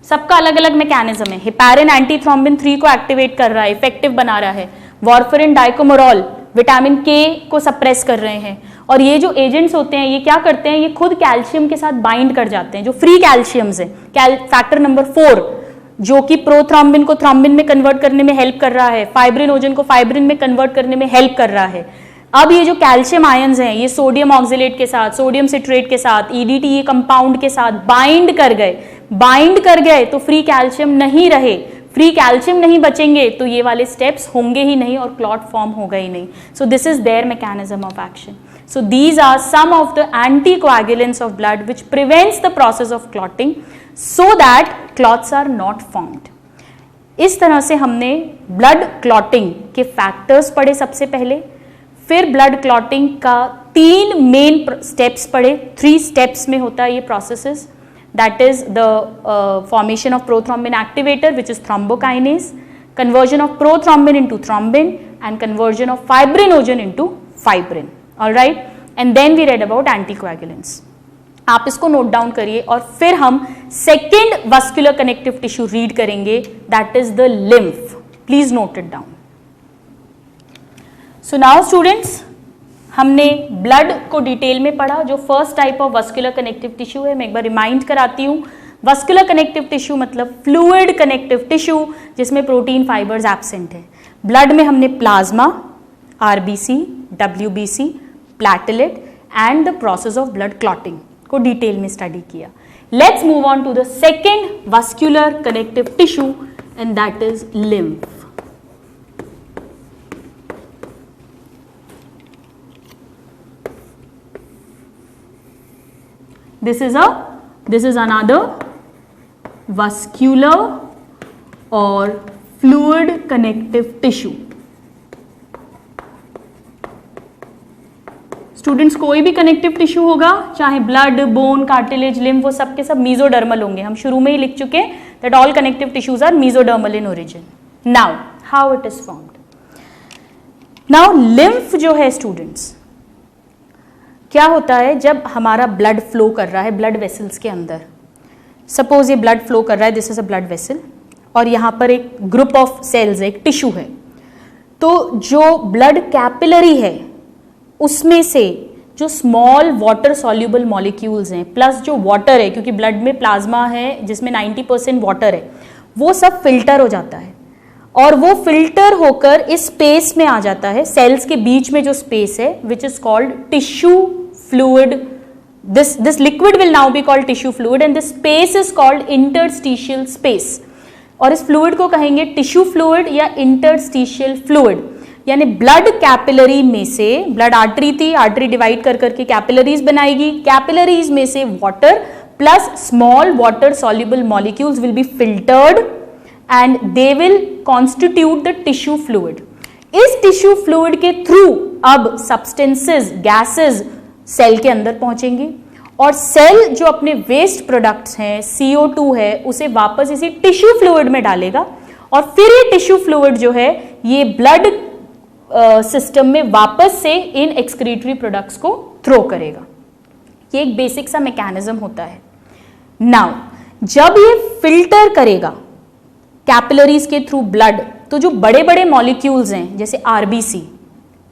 सबका अलग अलग मैकेनिज्म है। हेपारिन एंटीथ्रोम्बिन 3 को एक्टिवेट कर रहा है, इफेक्टिव बना रहा है। वार्फरिन डाइकोमोरॉल विटामिन के को सप्रेस कर रहे हैं। और ये जो एजेंट्स होते हैं ये क्या करते हैं, ये खुद कैल्शियम के साथ बाइंड कर जाते हैं। जो फ्री कैल्शियम्स है, फैक्टर नंबर 4 जो कि प्रोथ्रोम्बिन को थ्रोम्बिन में कन्वर्ट करने में हेल्प कर रहा है, फाइब्रिनोजन को फाइब्रिन में कन्वर्ट करने में हेल्प कर रहा है। अब ये जो कैल्शियम आयंस हैं ये सोडियम ऑक्सलेट के साथ, सोडियम सिट्रेट के साथ, EDTA कंपाउंड के साथ बाइंड कर गए, बाइंड कर गए तो फ्री कैल्शियम नहीं रहे, फ्री कैल्शियम नहीं बचेंगे तो ये वाले स्टेप्स होंगे ही नहीं और क्लॉट फॉर्म होगा ही नहीं. सो this is there mechanism of action. So these are some of the anticoagulants of blood which prevents the process of clotting so that clots are not formed. इस तरह से हमने ब्लड क्लॉटिंग के factors पढ़े सबसे पहले, फिर ब्लड क्लॉटिंग का 3 मेन स्टेप्स पढ़े. 3 स्टेप्स में होता है ये processes. That is the formation of prothrombin activator which is thrombokinase, conversion of prothrombin into thrombin and conversion of fibrinogen into fibrin. All right, and then we read about anticoagulants. आप इसको note down करिए और फिर हम second vascular connective tissue read करेंगे, that is the lymph. Please note it down. So now students, हमने blood को detail में पढ़ा. जो first type of vascular connective tissue है, मैं एक बार रिमाइंड कराती हूँ. वस्कुलर कनेक्टिव टिश्यू मतलब फ्लूइड कनेक्टिव टिश्यू जिसमें प्रोटीन फाइबर्स एब्सेंट है. ब्लड में हमने plasma, RBC, WBC, platelet and the process of blood clotting को डिटेल में स्टडी किया. Let's move on to the second vascular connective tissue and that is lymph. This is another vascular or fluid connective tissue. Students, कोई भी connective tissue होगा, चाहे blood, bone, cartilage, lymph, वो सब के सब मीजोडर्मल होंगे. हम शुरू में ही लिख चुके हैं that all connective tissues are mesodermal in origin. Now how it is formed. Now lymph जो है स्टूडेंट्स, क्या होता है जब हमारा ब्लड फ्लो कर रहा है ब्लड वेसल्स के अंदर. सपोज ये ब्लड फ्लो कर रहा है, this is a blood vessel और यहाँ पर एक ग्रुप ऑफ सेल्स है, एक टिश्यू है. तो जो ब्लड कैपिलरी है उसमें से जो स्मॉल वाटर सॉल्यूबल मॉलिक्यूल्स हैं प्लस जो वाटर है, क्योंकि ब्लड में प्लाज्मा है जिसमें 90% वाटर है, वो सब फिल्टर हो जाता है और वो फिल्टर होकर इस स्पेस में आ जाता है. सेल्स के बीच में जो स्पेस है which is called tissue fluid. This liquid will now be called tissue fluid and this space is called interstitial space. और इस फ्लूइड को कहेंगे टिश्यू फ्लूइड या इंटरस्टिशियल फ्लूइड. यानी ब्लड कैपिलरी में से, ब्लड आर्टरी थी, आर्टरी डिवाइड कर करके कैपिलरीज बनाएगी, कैपिलरीज में से water plus small water soluble molecules will be filtered and they will constitute the tissue fluid. इस टिश्यू फ्लूइड के थ्रू अब सब्सटेंसेस, गैसेस सेल के अंदर पहुंचेंगे और सेल जो अपने वेस्ट प्रोडक्ट्स हैं, CO2 है, उसे वापस इसी टिश्यू फ्लूइड में डालेगा और फिर ये टिश्यू फ्लूइड जो है ये ब्लड सिस्टम में वापस से इन एक्सक्रीटरी प्रोडक्ट्स को थ्रो करेगा. ये एक बेसिक सा मैकेनिज्म होता है. नाउ जब ये फिल्टर करेगा कैपिलरीज के थ्रू ब्लड, तो जो बड़े बड़े मॉलिक्यूल्स हैं जैसे RBC,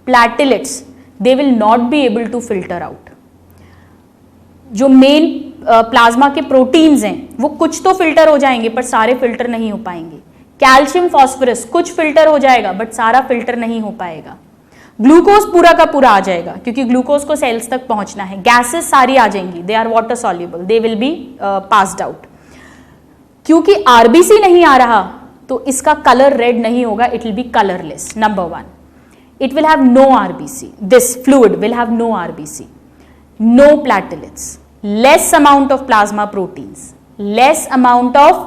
platelets, they will not be able to filter out. जो मेन प्लाज्मा के प्रोटीन्स हैं वो कुछ तो फिल्टर हो जाएंगे पर सारे फिल्टर नहीं हो पाएंगे. कैल्शियम, फास्फोरस कुछ फिल्टर हो जाएगा बट सारा फिल्टर नहीं हो पाएगा. ग्लूकोज पूरा का पूरा आ जाएगा क्योंकि ग्लूकोज को सेल्स तक पहुंचना है. गैसेस सारी आ जाएंगी, they are water soluble, they will be passed out. क्योंकि आरबीसी नहीं आ रहा तो इसका कलर रेड नहीं होगा, it will be colourless. Number 1, it will have no RBC. This fluid will have no RBC, no platelets, less amount of plasma proteins, less amount of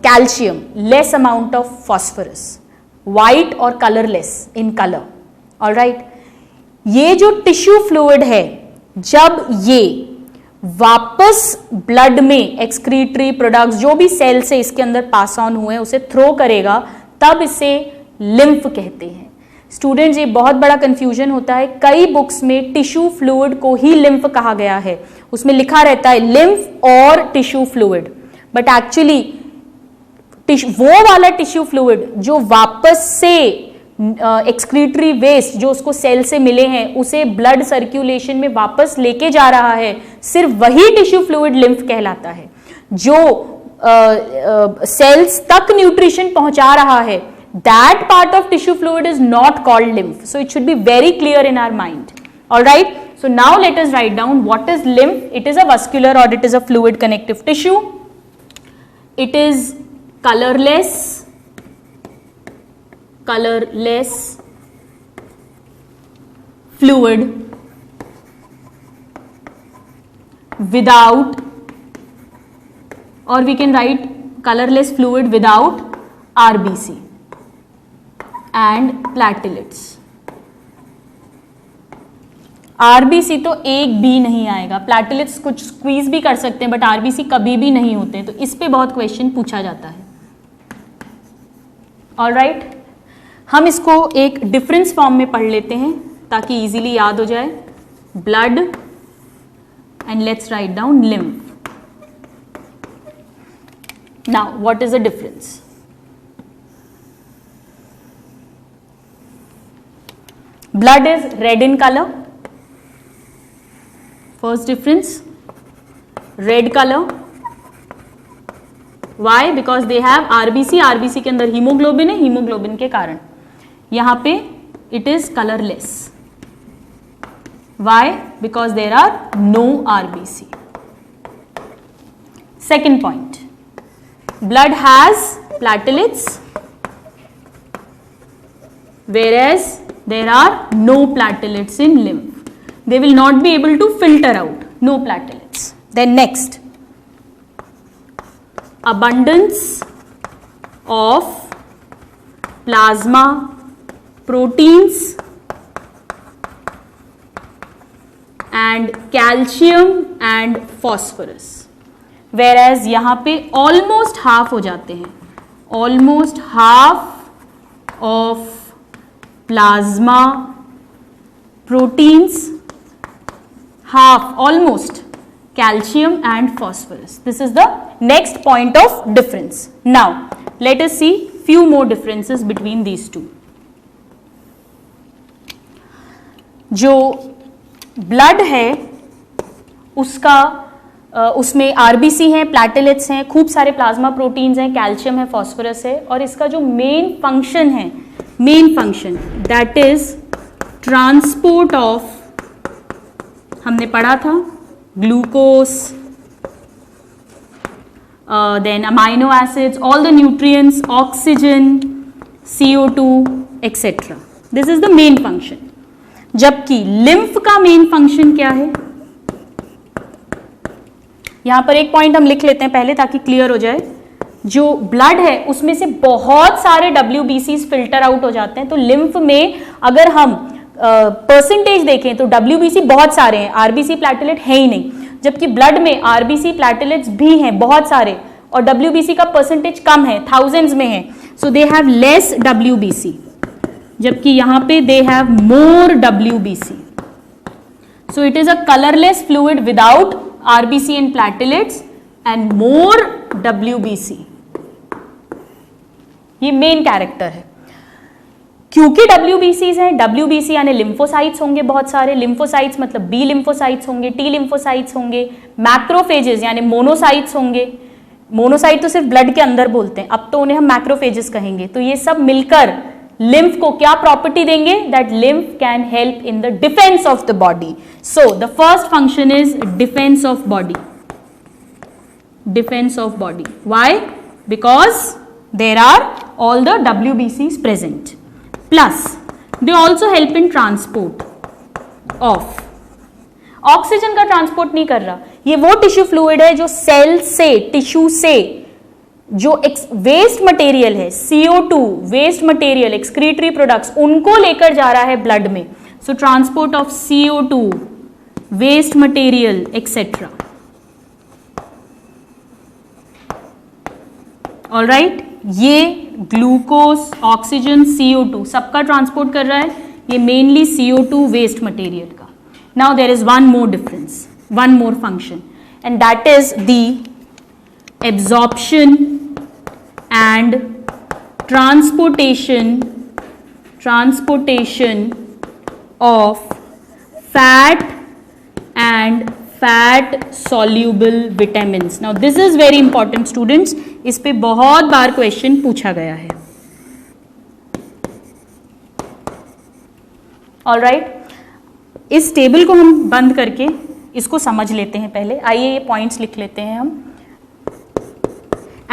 calcium, less amount of phosphorus, white or colorless in color. All right. ये जो tissue fluid है जब ये वापस blood में excretory products जो भी cell से इसके अंदर पास ऑन हुए उसे थ्रो करेगा, तब इसे लिम्फ कहते हैं. स्टूडेंट्स, ये बहुत बड़ा कंफ्यूजन होता है. कई बुक्स में टिश्यू फ्लूइड को ही लिम्फ कहा गया है, उसमें लिखा रहता है लिम्फ और टिश्यू फ्लूइड, बट एक्चुअली वो वाला टिश्यू फ्लूइड जो वापस से एक्सक्रीटरी वेस्ट जो उसको सेल से मिले हैं उसे ब्लड सर्कुलेशन में वापस लेके जा रहा है, सिर्फ वही टिश्यू फ्लूइड लिम्फ कहलाता है. जो सेल्स तक न्यूट्रिशन पहुंचा रहा है, that part of tissue fluid is not called lymph. So it should be very clear in our mind. All right. So now let us write down what is lymph. It is a vascular or it is a fluid connective tissue. it is colorless fluid without, or we can write colorless fluid without RBC and platelets. RBC तो एक भी नहीं आएगा, platelets कुछ squeeze भी कर सकते हैं बट आरबीसी कभी भी नहीं होते हैं, तो इस पे बहुत क्वेश्चन पूछा जाता है. ऑलराइट, हम इसको एक डिफरेंस फॉर्म में पढ़ लेते हैं ताकि इजीली याद हो जाए. Blood and let's write down lymph. Now what is the difference? Blood is red in colour. First difference, red color. Why? Because they have RBC. RBC के अंदर हीमोग्लोबिन है, हीमोग्लोबिन के कारण यहाँ पे it is colorless. Why? Because there are no RBC. Second point, blood has platelets, whereas there are no platelets in lymph. They will not be able to filter out, no platelets. Then next, abundance of plasma proteins and calcium and phosphorus, whereas यहाँ पे almost half हो जाते हैं, almost half of plasma proteins, half almost calcium and phosphorus. This is the next point of difference. Now let us see few more differences between these two. जो blood है उसका उसमें RBC है, platelets हैं, खूब सारे प्लाज्मा प्रोटीन्स हैं, calcium है, फॉस्फोरस है, और इसका जो मेन फंक्शन है, main function that is transport of, हमने पढ़ा था, glucose, then amino acids, all the nutrients, oxygen, CO2 etcetera. This is the main function. जबकि लिम्फ का मेन फंक्शन क्या है? यहां पर एक पॉइंट हम लिख लेते हैं पहले ताकि क्लियर हो जाए. जो ब्लड है उसमें से बहुत सारे WBCs फिल्टर आउट हो जाते हैं, तो लिम्फ में अगर हम परसेंटेज देखें तो WBC बहुत सारे हैं, RBC प्लेटलेट है ही नहीं. जबकि ब्लड में RBC प्लेटलेट्स भी हैं बहुत सारे और WBC का परसेंटेज कम है, थाउजेंड्स में है, सो दे हैव लेस WBC. जबकि यहां पे they have more WBC. So it is a colourless fluid without RBC and platelets and more WBC. ये मेन कैरेक्टर है. क्योंकि WBCs हैं, WBC यानी लिम्फोसाइट्स होंगे बहुत सारे, लिम्फोसाइट्स मतलब B लिम्फोसाइट्स होंगे, T लिम्फोसाइट्स होंगे, मैक्रोफेजेस यानी मोनोसाइट्स होंगे. मोनोसाइट तो सिर्फ ब्लड के अंदर बोलते हैं, अब तो उन्हें हम मैक्रोफेजेस कहेंगे. तो ये सब मिलकर लिम्फ को क्या प्रॉपर्टी देंगे? That lymph can help in the defence of the body. So the first function is defence of body. Defence of body. Why? Because there are all the WBCs present. Plus they also help in transport of. Oxygen का transport नहीं कर रहा, ये वो tissue fluid है जो cell से, tissue से जो वेस्ट मटेरियल है, CO2 waste material, excretory products, उनको लेकर जा रहा है ब्लड में. So transport of CO2 waste material etcetera. Alright, ये ग्लूकोज, ऑक्सीजन, CO2 सबका ट्रांसपोर्ट कर रहा है, ये मेनली CO2 वेस्ट मटेरियल का. Now there is one more difference, one more function, and that is the absorption and transportation of fat and fat soluble vitamins. Now this is very important students, इस पे बहुत बार question पूछा गया है. Alright, इस table को हम बंद करके इसको समझ लेते हैं. पहले आइए ये पॉइंट्स लिख लेते हैं हम.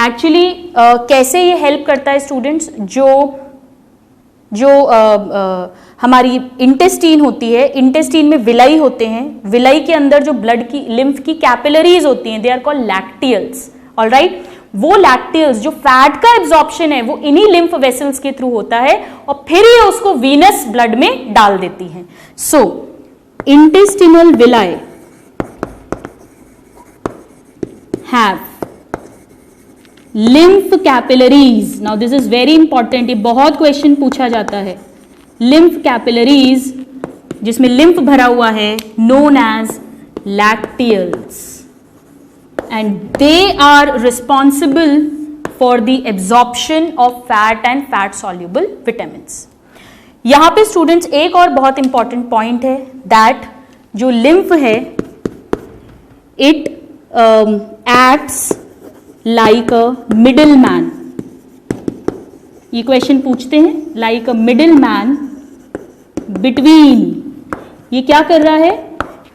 एक्चुअली कैसे ये हेल्प करता है स्टूडेंट्स, जो हमारी इंटेस्टीन होती है, इंटेस्टीन में विलाई होते हैं, विलाई के अंदर जो ब्लड की लिम्फ की कैपिलरीज होती हैं, they are called lacteals, alright. वो लैक्टियल्स जो फैट का एब्जॉर्प्शन है वो इन्हीं लिम्फ वेसल्स के थ्रू होता है और फिर ये उसको वीनस ब्लड में डाल देती हैं। So intestinal villi have lymph capillaries. Now this is very important, ये बहुत क्वेश्चन पूछा जाता है। लिम्फ कैपिलरीज जिसमें लिम्फ भरा हुआ है, known as lacteals, and they are responsible for the absorption of fat and fat soluble vitamins. यहां पे स्टूडेंट्स एक और बहुत इंपॉर्टेंट पॉइंट है, दैट जो लिम्फ है it acts like a middle man. ये क्वेश्चन पूछते हैं, like a middle man between, ये क्या कर रहा है,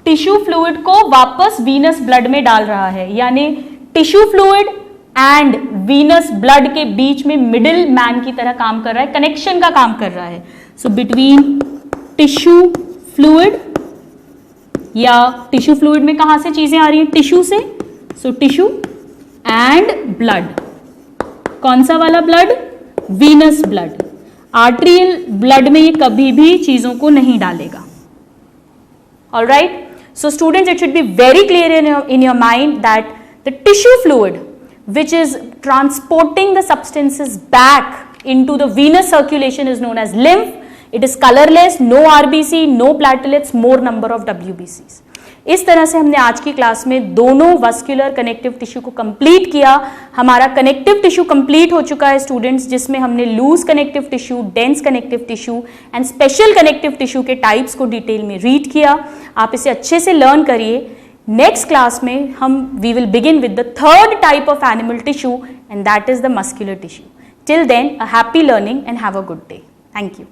टिश्यू फ्लूइड को वापस वीनस ब्लड में डाल रहा है, यानी tissue fluid and venous blood के बीच में मिडिल मैन की तरह काम कर रहा है, कनेक्शन का काम कर रहा है। सो बिटवीन टिश्यू फ्लूइड, या टिश्यू फ्लूइड में कहां से चीजें आ रही हैं, टिश्यू से, सो टिश्यू एंड ब्लड। कौन सा वाला blood, venous blood. Arterial blood में ये कभी भी चीजों को नहीं डालेगा, alright. So students, it should be very clear in your mind that the tissue fluid which is transporting the substances back into the venous circulation is known as lymph. It is colorless, no RBC, no platelets, more number of WBCs. इस तरह से हमने आज की class में दोनों vascular connective tissue को complete किया। हमारा कनेक्टिव टिश्यू कंप्लीट हो चुका है स्टूडेंट्स, जिसमें हमने loose connective tissue, dense connective tissue and special connective tissue के टाइप्स को डिटेल में रीड किया। आप इसे अच्छे से लर्न करिए। नेक्स्ट क्लास में we will begin with the third type of animal tissue and that is the muscular tissue. Till then, a happy learning and have a good day. Thank you.